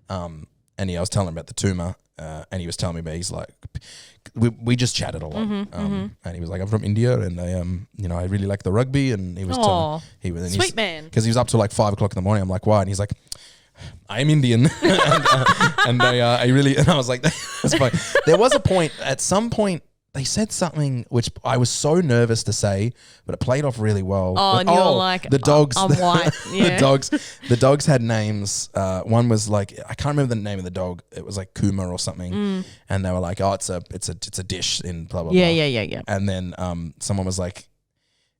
And I was telling him about the tumor. And he was telling me about, he's like, we just chatted a lot. And he was like, I'm from India and I really like the rugby. And he was telling Sweet man. because he was up till like 5 o'clock in the morning. I'm like, why? And he's like, I'm Indian. and I was like, that's fine. There was a point, at some point, they said something which I was so nervous to say, but it played off really well. Oh, and you're like, the dogs, I'm white. Yeah. the dogs had names. One was like, I can't remember the name of the dog. It was like Kuma or something. And they were like, oh, it's a dish in blah, blah, blah. Yeah. And then someone was like,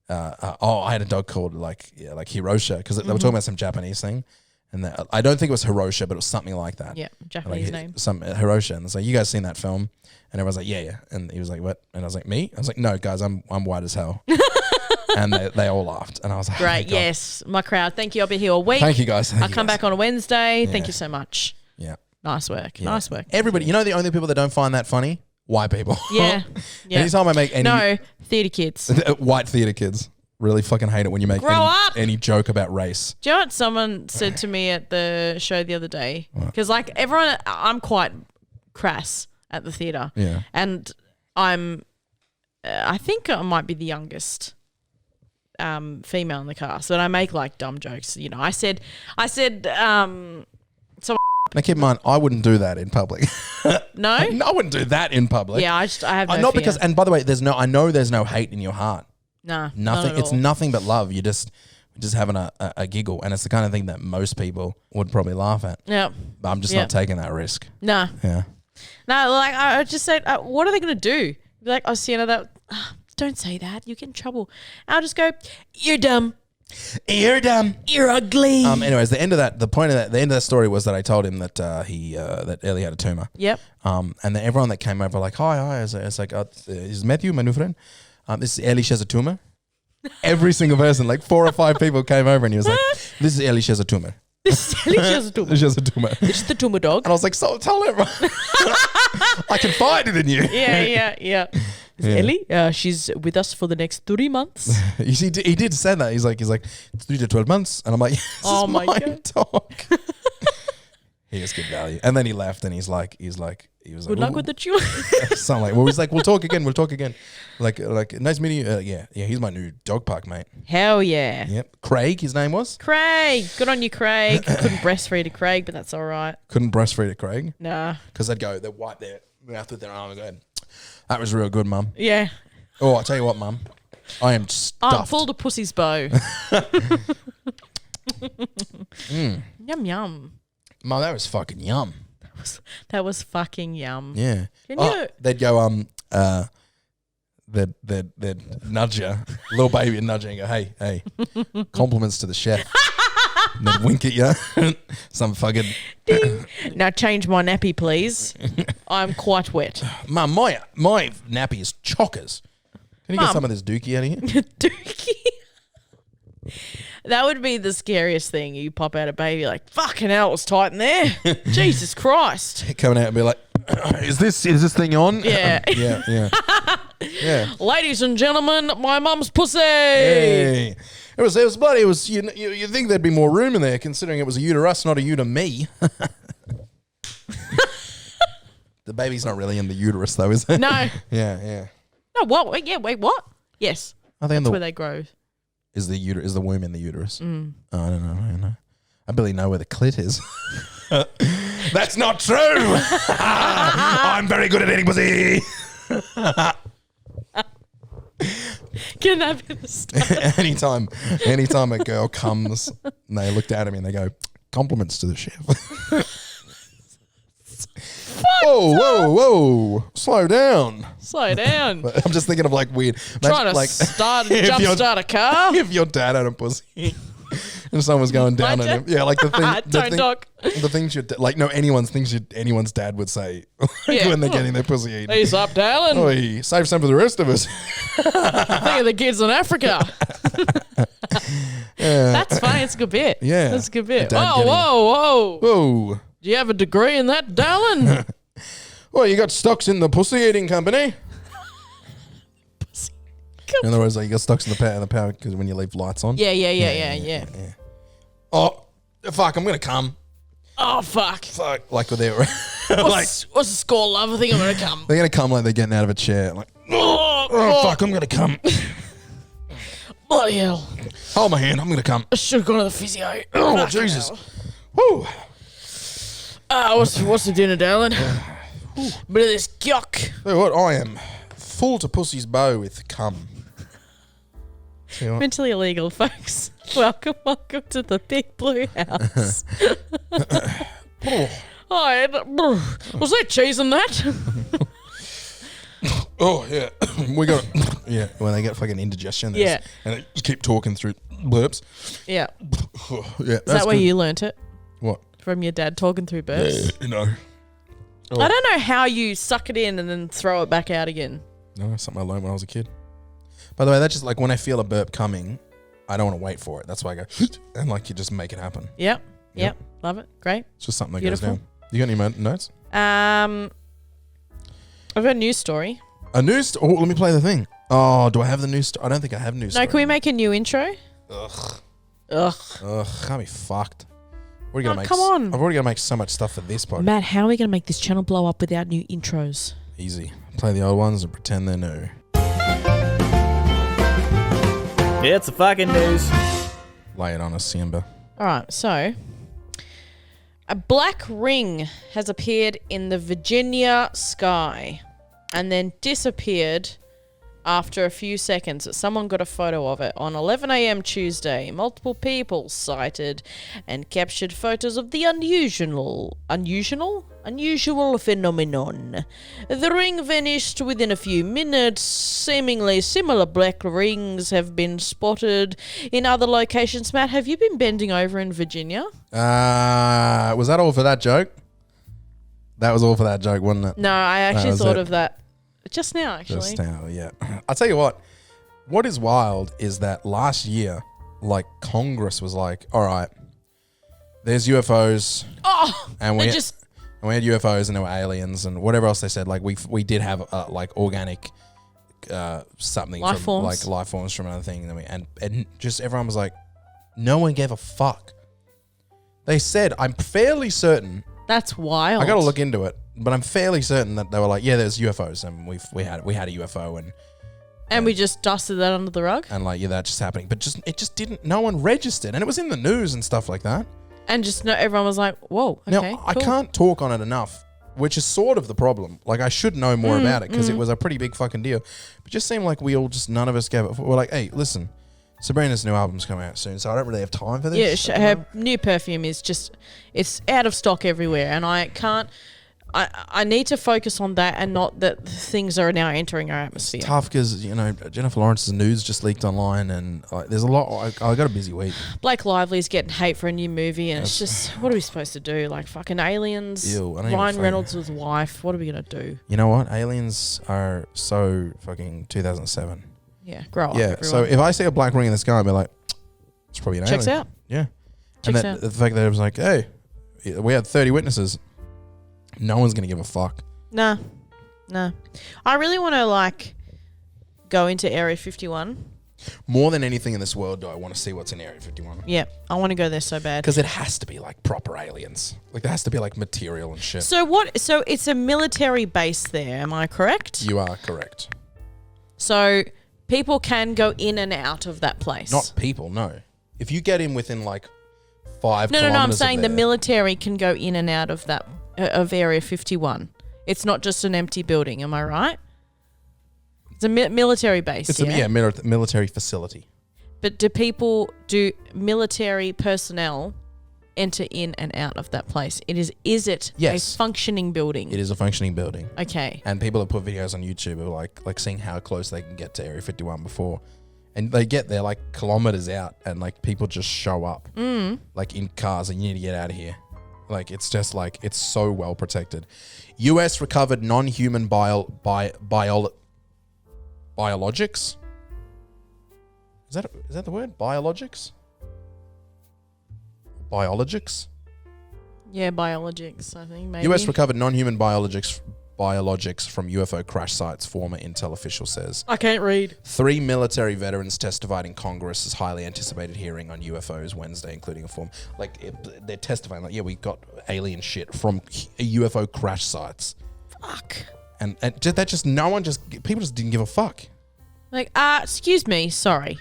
I had a dog called like Hirosha, because they were talking about some Japanese thing. And I don't think it was Hirosha, but it was something like that. Yeah, Japanese name. Some Hirosha. And it's like, you guys seen that film? And everyone's like, yeah. And he was like, what? And I was like, me? I was like, no, guys, I'm white as hell. And they all laughed. And I was like, Great, oh yes. My crowd. Thank you. I'll be here all week. Thank you, guys. I'll come back on a Wednesday. Thank you so much. Yeah. Nice work. Yeah. Nice work. Everybody, you know the only people that don't find that funny? White people. Yeah. Anytime I make any... No, theatre kids. white theatre kids. Really fucking hate it when you make any joke about race. Do you know what someone said to me at the show the other day? Because like everyone, I'm quite crass at the theatre. Yeah. And I think I might be the youngest female in the cast. And I make like dumb jokes. You know, I said, Now keep in mind, I wouldn't do that in public. no? I wouldn't do that in public. Yeah, I have no not fear. because, and by the way, I know there's no hate in your heart. Nah, Nothing. It's nothing but love. You're just having a giggle, and it's the kind of thing that most people would probably laugh at. Yeah. But I'm just not taking that risk. Nah. Yeah. No, like I just said, what are they going to do? Be like, oh, Sienna, don't say that. You get in trouble. I'll just go, you're dumb. You're dumb. You're ugly. Anyways, the end of that story was that I told him that that Ellie had a tumor. Yep. And then everyone that came over like, hi. It's like, is Matthew, my new friend? This is Ellie. She has a tumor. Every single person, like 4 or 5 people came over and he was like, this is Ellie. She has a tumor. This is Ellie. She has a tumor. She has a tumor. It's the tumor dog. And I was like, so tell everyone. I can find it in you. Yeah. Ellie, she's with us for the next 3 months. You see, he did say that. He's like 3 to 12 months. And I'm like, this oh is my God. Dog. He has good value. And then he left and he was like, good luck with the tumor. Something like, well, he's like, we'll talk again. Like, nice meeting you. Yeah, he's my new dog park mate. Hell yeah. Yep. Craig, his name was. Craig. Good on you, Craig. Couldn't breastfeed a Craig, but that's all right. Couldn't breastfeed a Craig? Nah. Because they'd wipe their mouth with their arm and go, that was real good, Mum. Yeah. Oh, I'll tell you what, Mum. I am stuffed. I'm full to pussy's bow. Yum, yum. Mum, that was fucking yum. That was fucking yum. Yeah. Can you? They'd go, they'd nudge you, little baby would nudge you and go, hey, compliments to the chef. And they'd wink at you. Some fucking... Ding. Now change my nappy, please. I'm quite wet. Mum, my nappy is chockers. Can you get some of this dookie out of here? Dookie? That would be the scariest thing. You pop out a baby like, fucking hell, it was tight in there. Jesus Christ. Coming out and be like, is this thing on? Yeah. Yeah. Ladies and gentlemen, my mum's pussy. Hey. It was bloody. It was. You think there'd be more room in there, considering it was a uterus, not a me. The baby's not really in the uterus, though, is it? No. Yeah. No. What? Wait. What? Yes. I think that's where they grow. Is the womb in the uterus? Oh, I don't know. I barely know where the clit is. That's not true. I'm very good at eating pussy. Can that be the start? Anytime a girl comes and they look down at me and they go, compliments to the chef. Whoa. Slow down. I'm just thinking of like weird. Trying to jumpstart a car. If your dad had a pussy and someone's going down on him. Yeah, like the thing. The things anyone's dad would say when they're getting their pussy eaten. He's up, darling. Oi, save some for the rest of us. Think of the kids in Africa. That's funny. It's a good bit. Yeah. That's a good bit. Whoa. Do you have a degree in that, darling? Well, you got stocks in the pussy eating company. In other words, like you got stocks in the power because when you leave lights on. Yeah. Oh, fuck! I'm gonna come. Oh, fuck! Like they were. What's the score, love? I think I'm gonna come. They're gonna come like they're getting out of a chair. Like, fuck! I'm gonna come. Bloody hell! Hold my hand. I'm gonna come. I should have gone to the physio. Oh, Jesus! Woo! What's the dinner, darling? Bit of this gyok. Tell you what, I am full to pussy's bow with cum. Mentally illegal, folks. Welcome to the Big Blue House. Hi, was there cheese in that? Oh, yeah. We got when they get fucking indigestion. And they just keep talking through burps. Yeah. Yeah. Is that where you learnt it? What? From your dad talking through burps? Yeah, no. Oh. I don't know how you suck it in and then throw it back out again. No, something I learned when I was a kid. By the way, that's just like when I feel a burp coming, I don't want to wait for it. That's why I go, and like you just make it happen. Yep. Love it. Great. It's just something that Beautiful. goes down. You got any notes? I've got a news story. A news story? Oh, let me play the thing. Oh, do I have the news story? I don't think I have news story. No, can we make a new intro? Ugh, can't be fucked. We're gonna make come on. I've already got to make so much stuff for this podcast. Matt, how are we going to make this channel blow up without new intros? Easy. Play the old ones and pretend they're new. It's the fucking news. Lay it on us, Sienna. All right, so a black ring has appeared in the Virginia sky and then disappeared after a few seconds that someone got a photo of it on 11 a.m. Tuesday. Multiple people cited and captured photos of the unusual phenomenon. The ring vanished within a few minutes. Seemingly similar black rings have been spotted in other locations. Matt, have you been bending over in Virginia? Was that all for that joke? That was all for that joke, wasn't it? No, I actually thought it. of that just now, actually. Just now, yeah. I'll tell you what is wild is that last year, like, Congress was like, all right, there's UFOs. Oh, and we had UFOs and there were aliens and whatever else they said. Like, we did have, like, organic something life from, forms. like, life forms from another thing. And just everyone was like, no one gave a fuck. They said, I'm fairly certain. That's wild. I got to look into it, but I'm fairly certain that they were like, yeah, there's UFOs, and we had a UFO, and we just dusted that under the rug, and like, yeah, that's just happening, but it just didn't. No one registered, and it was in the news and stuff like that, and just everyone was like, whoa, okay, now cool. I can't talk on it enough, which is sort of the problem. Like, I should know more about it because it was a pretty big fucking deal, but it just seemed like none of us gave it. We're like, hey, listen. Sabrina's new album's coming out soon, so I don't really have time for this. Yeah, her new perfume is it's out of stock everywhere, and I can't. I need to focus on that and not that things are now entering our atmosphere. It's tough because, Jennifer Lawrence's nudes just leaked online, and there's a lot. I got a busy week. Blake Lively's getting hate for a new movie, and it's just, what are we supposed to do? Like, fucking aliens. Ew, Ryan Reynolds' wife. What are we gonna do? You know what? Aliens are so fucking 2007. Yeah, grow up. Yeah, everyone. so if I see a black ring in the sky, I'll be like, it's probably an Checks alien. out. Yeah. Checks and out. the fact that it was like, hey, we had 30 witnesses. No one's going to give a fuck. Nah. I really want to, go into Area 51. More than anything in this world, do I want to see what's in Area 51. Yeah, I want to go there so bad. Because it has to be, proper aliens. There has to be, material and shit. So it's a military base there, am I correct? You are correct. So people can go in and out of that place. Not people, no. If you get in within 5 kilometers No, I'm of saying the there- military can go in and out of that of Area 51. It's not just an empty building, am I right? It's a military base. It's yeah? a military facility. But do military personnel enter in and out of that place? Is it Yes. a functioning building? It is a functioning building. Okay. And people have put videos on YouTube of like seeing how close they can get to Area 51 before. And they get there kilometers out, and people just show up in cars, and you need to get out of here. It's just it's so well protected. US recovered non-human biologics. Is that the word? Biologics? Biologics? Yeah, biologics, I think, maybe. US recovered non-human biologics from UFO crash sites, former Intel official says. I can't read. 3 military veterans testified in Congress's highly anticipated hearing on UFOs Wednesday, including a form. They're testifying, we got alien shit from UFO crash sites. Fuck. And that just, people just didn't give a fuck. Excuse me, sorry.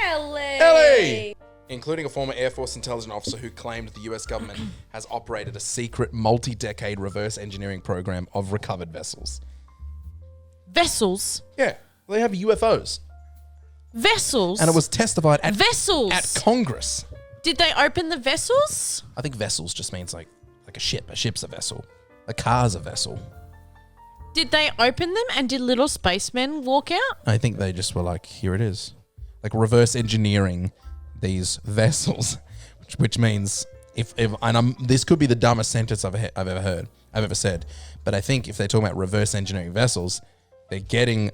Ellie! Including a former Air Force intelligence officer who claimed the US government has operated a secret multi-decade reverse engineering program of recovered vessels. Vessels? Yeah, they have UFOs. Vessels? And it was testified at Vessels? at Congress. Did they open the vessels? I think vessels just means like a ship. A ship's a vessel. A car's a vessel. Did they open them and did little spacemen walk out? I think they just were like, here it is. Reverse engineering these vessels, which means this could be the dumbest sentence I've ever said, but I think if they're talking about reverse engineering vessels, they're getting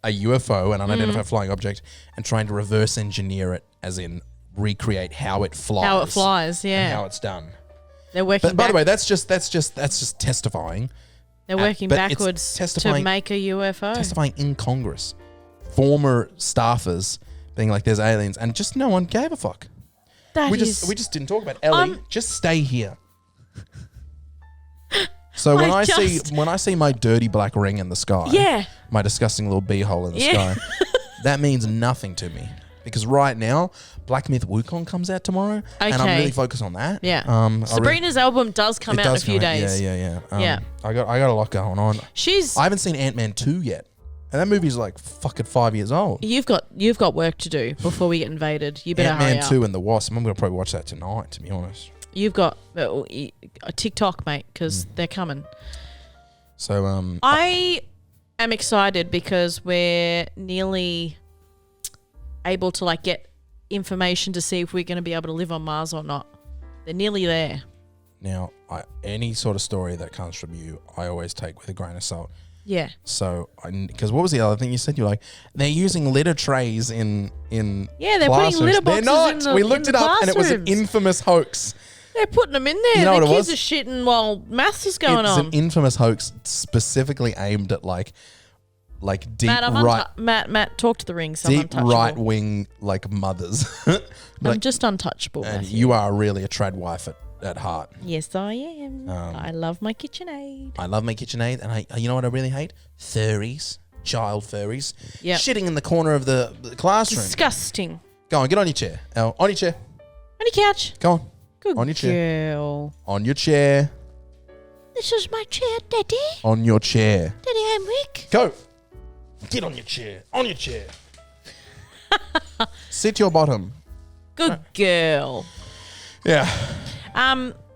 a UFO, an unidentified flying object, and trying to reverse engineer it, as in recreate how it flies. How it flies, yeah. And how it's done. They're working. But by the way, that's just testifying. They're working but it's backwards to testifying- make a UFO. Testifying in Congress. Former staffers being like, there's aliens, and just no one gave a fuck. We just didn't talk about it. Ellie, just stay here. So when I see my dirty black ring in the sky, Yeah. my disgusting little beehole in the sky, that means nothing to me. Because right now, Black Myth Wukong comes out tomorrow, and I'm Okay. really focused on that. Yeah. Sabrina's album does come out in a few days. Yeah. Yeah. I got a lot going on. She's I haven't seen Ant-Man 2 yet, And that movie's like fucking 5 years old. You've got work to do before we get invaded. You better hurry Ant-Man up. 2 and the Wasp. I'm going to probably watch that tonight, to be honest. You've got a TikTok, mate, because they're coming. So I am excited because we're nearly able to like get information to see if we're going to be able to live on Mars or not. They're nearly there. now, any sort of story that comes from you, I always take with a grain of salt. Yeah. So, because what was the other thing you said? You're like, they're using litter trays in Yeah, they're putting classrooms. litter They're boxes not. in the We looked in it the up, and it was an classrooms. infamous hoax. They're putting them in there. You know the what it kids was? are shitting while maths is going It's on. an infamous hoax specifically aimed at like deep Matt, talk to the rings. I'm deep untouchable. right wing like mothers. I'm Like, just untouchable. and Matthew. you are really a trad wife at heart. Yes, I am. I love my KitchenAid. I love my KitchenAid, and you know what I really hate? Furries, child furries, Yep. shitting in the corner of the classroom. Disgusting. Go on, get on your chair. On your chair. On your couch. Go on. Good On your chair. girl. On your chair. This is my chair, Daddy. On your chair. Daddy, I'm weak. Go. Get on your chair. On your chair. Sit your bottom. Good girl. Yeah.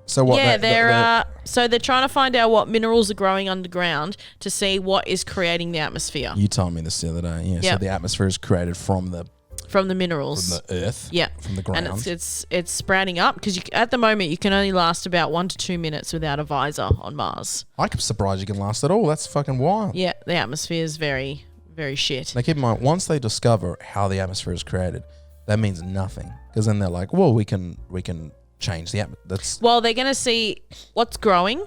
So what? Yeah, so they're trying to find out what minerals are growing underground to see what is creating the atmosphere You told me this the other day. Yeah. So Yep. the atmosphere is created from the from the minerals. earth. Yeah, From the ground. and it's sprouting up because at the moment you can only last about 1 to 2 minutes without a visor on Mars. I'm surprised you can last at all. That's fucking wild. Yeah, the atmosphere is very, very shit. Now keep in mind, once they discover how the atmosphere is created, that means nothing. Because then they're like, well, we can change the atmosphere. That's Well, they're going to see what's growing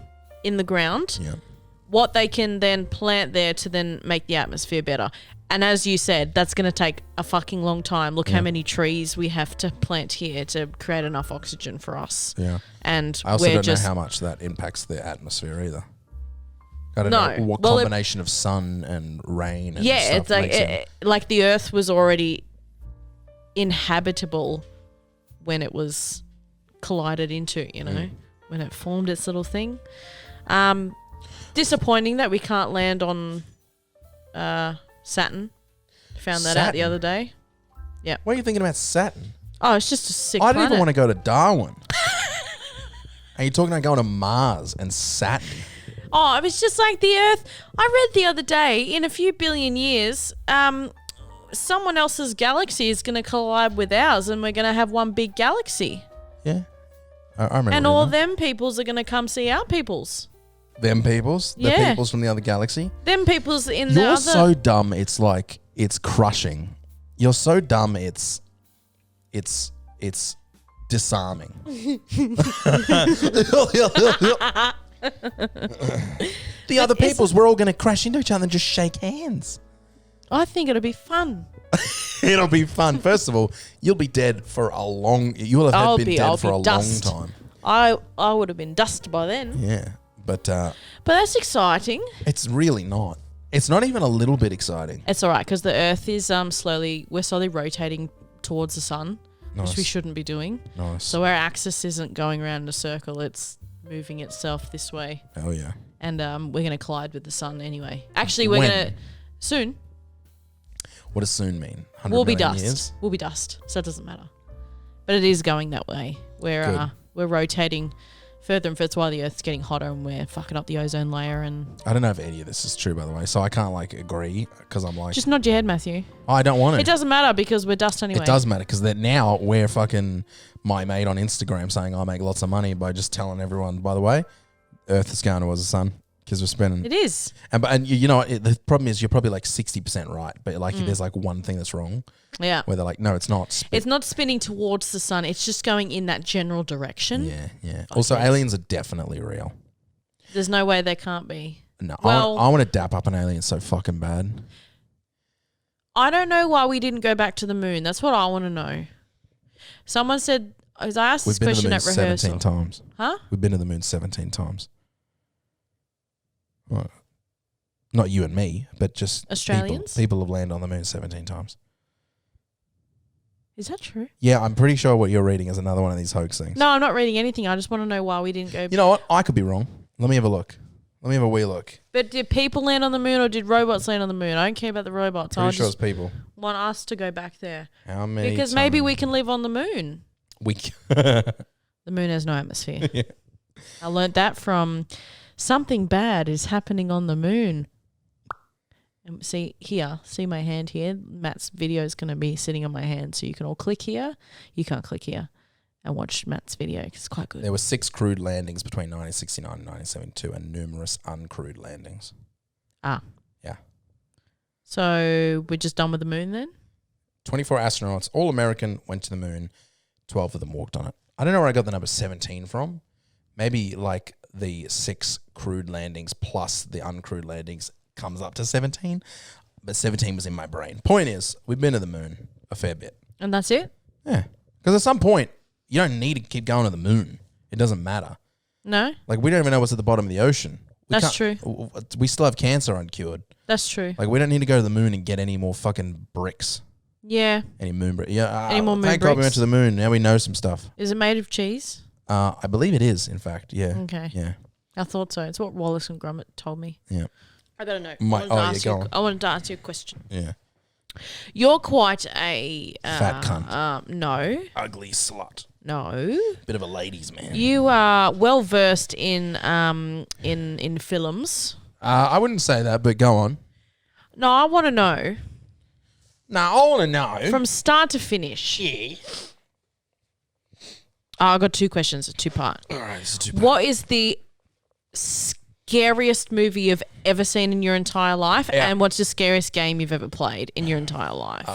in the ground, yeah. what they can then plant there to then make the atmosphere better. And as you said, that's going to take a fucking long time. Look how many trees we have to plant here to create enough oxygen for us. Yeah. And I also we're don't just know how much that impacts the atmosphere either. I don't No. know what Well, combination of sun and rain and yeah, stuff it's like makes like the Earth was already inhabitable when it was collided into, you know, when it formed its little thing. Disappointing that we can't land on Saturn. Found that out the Saturn? other day. What are you thinking about Saturn? Oh, it's just a sick I didn't planet. even want to go to Darwin. Are you talking about going to Mars and Saturn? Oh, it was just like the Earth. I read the other day, in a few billion years, someone else's galaxy is going to collide with ours, and we're going to have one big galaxy. Yeah. I remember. And all reading them peoples are going to come see our peoples. that. Them peoples? The Yeah. peoples from the other galaxy? Them peoples in the You're other. so dumb, it's like, it's crushing. You're so dumb, it's disarming. The other peoples, we're all going to crash into each other and just shake hands. I think it'll be fun. It'll be fun. First of all, you'll be dead for a long. You'll have I'll been be dead for a dust. long time. I would have been dust by then. Yeah, but But that's exciting. it's really not. It's not even a little bit exciting. It's all right because the Earth is we're slowly rotating towards the sun, which we Nice. shouldn't be doing. Nice. So our axis isn't going around in a circle; it's moving itself this way, Oh yeah. and we're going to collide with the sun anyway. Actually, we're When? going to soon. What does soon mean? 100 We'll be million dust. years? We'll be dust, so it doesn't matter. But it is going that way. Good. We're rotating further and further. That's why the Earth's getting hotter, and we're fucking up the ozone layer. And I don't know if any of this is true, by the way. So I can't like agree because I'm like, just nod your head, Matthew. I don't want to. It doesn't matter because we're dust anyway. It does matter because now we're fucking my mate on Instagram saying I make lots of money by just telling everyone. By the way, Earth is going towards the sun because we're spinning. It is. And you know the problem is you're probably like 60% right, but like there's like one thing that's wrong Yeah. where they're like, no, it's not. It's not spinning towards the sun. It's just going in that general direction. Yeah. Also, guess. aliens are definitely real. There's no way there can't be. No, Well- I want to dap up an alien so fucking bad. I don't know why we didn't go back to the moon. That's what I want to know. Someone said, as I asked We've this been to the question moon at rehearsal. 17 times. Huh? We've been to the moon 17 times. Well, not you and me, but just Australians? People have landed on the moon 17 times. Is that true? Yeah, I'm pretty sure what you're reading is another one of these hoax things. No, I'm not reading anything. I just want to know why we didn't go. You know what? I could be wrong. Let me have a look. Let me have a wee look. But did people land on the moon or did robots land on the moon? I don't care about the robots. I Pretty sure it's just people. want us to go back there. How many? Because maybe we can live on the moon. The moon has no atmosphere. Yeah. I learnt that from something bad is happening on the moon. And see my hand here. Matt's video is going to be sitting on my hand, so you can all click here. You can't click here and watch Matt's video. It's quite good. There were 6 crewed landings between 1969 and 1972 and numerous uncrewed landings. Ah. Yeah. So we're just done with the moon then? 24 astronauts, all American, went to the moon. 12 of them walked on it. I don't know where I got the number 17 from. Maybe like the 6 crewed landings plus the uncrewed landings comes up to 17. But 17 was in my brain. Point is, we've been to the moon a fair bit. And that's it? Yeah. Because at some point, you don't need to keep going to the moon. It doesn't matter. No? Like, we don't even know what's at the bottom of the ocean. That's true. We still have cancer uncured. That's true. Like, we don't need to go to the moon and get any more fucking bricks. Yeah. Any moon bricks. Yeah. Any more moon thank God we bricks? went to the moon. Now we know some stuff. Is it made of cheese? I believe it is, in fact. Yeah. Okay. Yeah. I thought so. It's what Wallace and Gromit told me. Yeah. I don't know. Go on. I wanted to ask you a question. Yeah. You're quite a... Fat cunt. No. Ugly slut. No. Bit of a ladies' man. You are well versed in films. I wouldn't say that, but go on. No, I want to know No, I want to know. from start to finish. Yeah. I've got 2 questions, a 2-part. All right, this is too bad. What is the scariest movie you've ever seen in your entire life? Yeah. And what's the scariest game you've ever played in your entire life?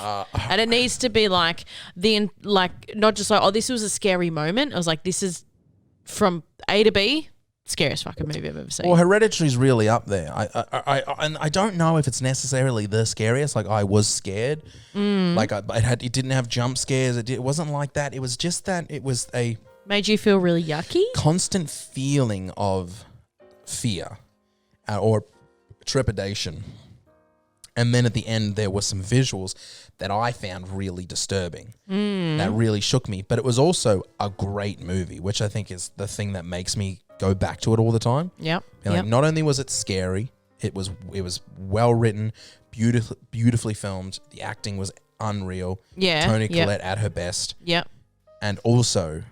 And it needs to be like not just like, oh, this was a scary moment. I was like, this is from A to B, scariest fucking movie I've ever seen. Well, Hereditary's really up there. And I don't know if it's necessarily the scariest. Like, I was scared. Like, it didn't have jump scares. It wasn't like that. It was just that it was a Made you feel really yucky? constant feeling of fear or trepidation. And then at the end, there were some visuals that I found really disturbing, that really shook me. But it was also a great movie, which I think is the thing that makes me go back to it all the time. Yep. Being like, not only was it scary, it was well written, beautifully filmed. The acting was unreal. Yeah. Toni Collette at her best, Yep. and also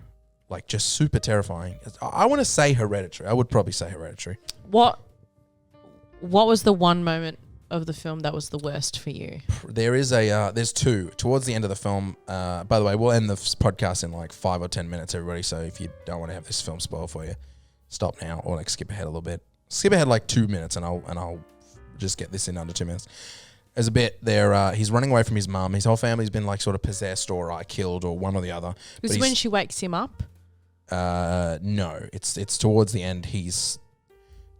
like just super terrifying. I want to say Hereditary. I would probably say Hereditary. What was the one moment of the film that was the worst for you? There is there's 2 towards the end of the film. By the way, we'll end the podcast in like 5 or 10 minutes, everybody. So if you don't want to have this film spoiled for you, stop now or like skip ahead a little bit. Skip ahead like 2 minutes, and I'll just get this in under 2 minutes. There's a bit there. He's running away from his mum. His whole family's been like sort of possessed or killed or one or the other. Is when she wakes him up? No, it's towards the end. He's,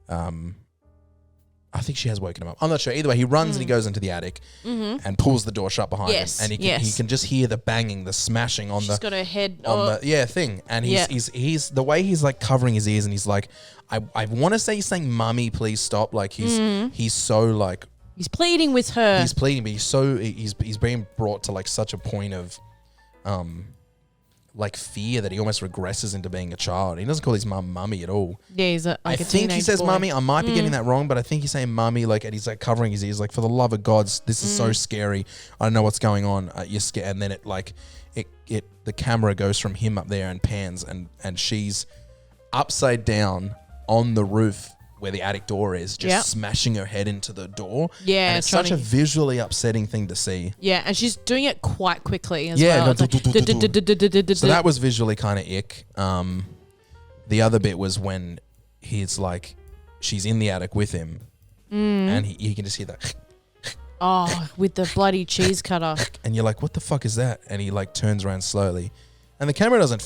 I think she has woken him up. I'm not sure. Either way, he runs and he goes into the attic and pulls the door shut behind him, and he can just hear the banging, the smashing on She's got her head on the thing. And he's the way he's like covering his ears, and he's like, I want to say he's saying, "Mummy, please stop." Like he's so like he's pleading with her. He's pleading, but he's being brought to like such a point of like fear that he almost regresses into being a child. He doesn't call his mum mummy at all. Yeah, he's I think he says mummy. I might be getting that wrong, but I think he's saying mummy, like, and he's like covering his ears, like, for the love of God, this is so scary. I don't know what's going on. You're scared. And then the camera goes from him up there and pans, and she's upside down on the roof where the attic door is, just smashing her head into the door. Yeah. And it's such a visually upsetting thing to see. Yeah, and she's doing it quite quickly as well. So that was visually kind of ick. The other bit was when he's like, she's in the attic with him, and he can just hear that. Oh, with the bloody cheese cutter. And you're like, what the fuck is that? And he like turns around slowly. And the camera doesn't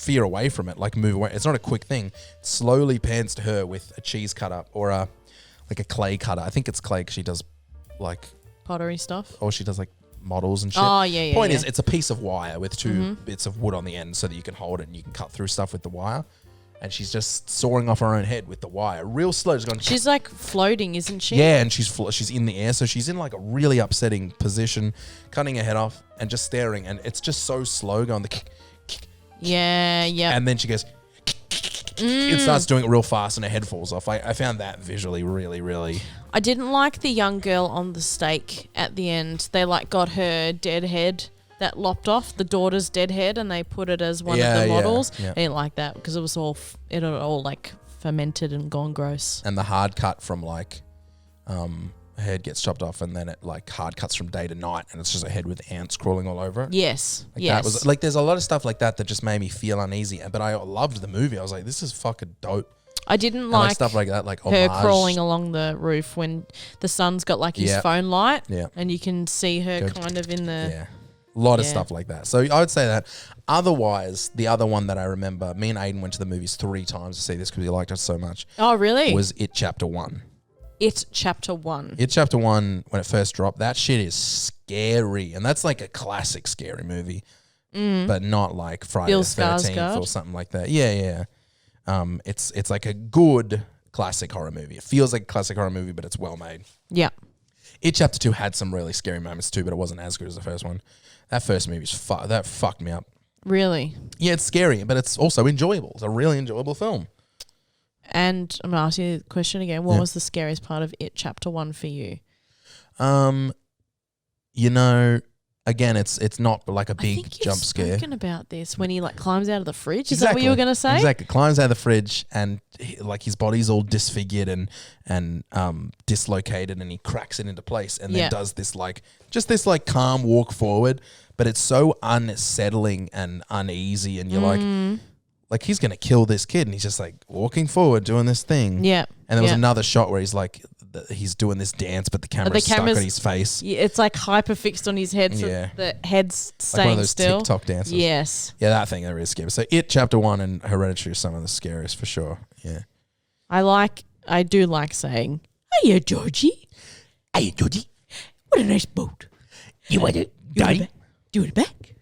veer away from it, like move away. It's not a quick thing. It slowly pans to her with a cheese cutter or a clay cutter. I think it's clay because she does like pottery stuff. Or she does like models and shit. Oh, yeah. Point is, it's a piece of wire with 2 bits of wood on the end so that you can hold it and you can cut through stuff with the wire. And she's just sawing off her own head with the wire, real slow. She's like floating, isn't she? Yeah, and she's in the air, so she's in like a really upsetting position, cutting her head off and just staring, and it's just so slow going. Yeah. And then she goes, it starts doing it real fast and her head falls off. I found that visually really, really. I didn't like the young girl on the stake at the end. They like got her dead head that lopped off, the daughter's dead head, and they put it as one of the models. Yeah. I didn't like that because it was all it had all like fermented and gone gross. And the hard cut from like, her head gets chopped off, and then it like hard cuts from day to night, and it's just a head with ants crawling all over it. Yes, Like yes. that was like, there's a lot of stuff like that just made me feel uneasy. But I loved the movie. I was like, this is fucking dope. I didn't And like stuff like that, like her homage. crawling along the roof when the sun's got like his phone light, and you can see her kind of in the. Yeah. A lot of stuff like that. So I would say that. Otherwise, the other one that I remember, me and Aiden went to the movies 3 times to see this because we liked it so much. Oh, really? Was It Chapter 1. It Chapter 1. It Chapter 1, when it first dropped, that shit is scary. And that's like a classic scary movie. But not like Friday the 13th or something like that. Yeah. It's like a good classic horror movie. It feels like a classic horror movie, but it's well made. Yeah. It Chapter 2 had some really scary moments too, but it wasn't as good as the first one. That first movie that fucked me up. Really? Yeah, it's scary, but it's also enjoyable. It's a really enjoyable film. And I'm going to ask you the question again. What was the scariest part of It Chapter 1 for you? You know, again, it's not like a big jump scare. You've spoken about this when he like climbs out of the fridge. Is that what you were going to say? Exactly. Climbs out of the fridge and like his body's all disfigured and dislocated, and he cracks it into place and then does this this calm walk forward, but it's so unsettling and uneasy, and you're like he's gonna kill this kid, and he's just like walking forward doing this thing. Yeah. And there was another shot where he's like he's doing this dance, but the camera's stuck on his face. Yeah, it's like hyper fixed on his head, so the head's staying like one of those still. TikTok dances. Yes. Yeah, that thing that really scary. So It Chapter 1 and Hereditary are some of the scariest for sure. Yeah. I do like saying, "Hiya, Georgie. Hiya, Georgie. What a nice boat. You want it? Do it back."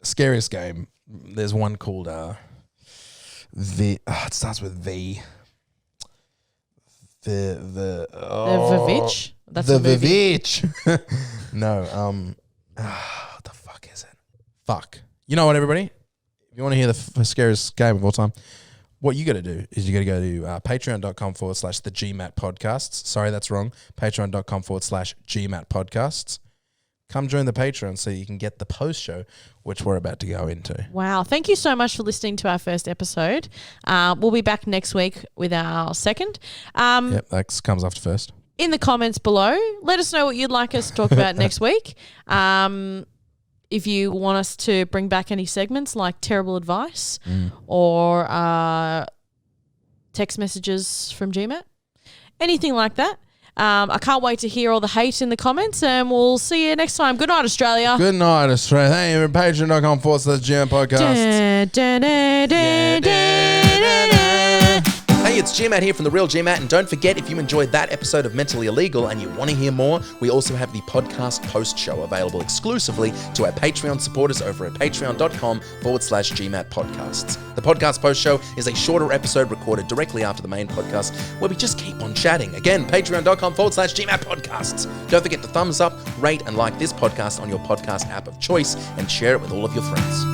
Scariest game. There's one called it starts with V. The Vivitch? That's the a movie. Vivitch. No, what the fuck is it? Fuck. You know what, everybody? If you want to hear the scariest game of all time, what you got to do is you got to go to patreon.com/the GMat podcasts. Sorry, that's wrong. Patreon.com/GMat podcasts. Come join the Patreon so you can get the post show, which we're about to go into. Wow. Thank you so much for listening to our first episode. We'll be back next week with our second. Yep, that comes after first. In the comments below, let us know what you'd like us to talk about next week. If you want us to bring back any segments like terrible advice or text messages from GMat, anything like that. I can't wait to hear all the hate in the comments, and we'll see you next time. Good night, Australia. Good night, Australia. Thank you. Patreon.com/GM podcast. Hey, it's GMat here from The Real GMat, and don't forget, if you enjoyed that episode of Mentally Illegal and you want to hear more, we also have the podcast post show available exclusively to our Patreon supporters over at patreon.com/GMat podcasts. The podcast post show is a shorter episode recorded directly after the main podcast where we just keep on chatting. Again, patreon.com/GMat podcasts. Don't forget to thumbs up, rate, and like this podcast on your podcast app of choice and share it with all of your friends.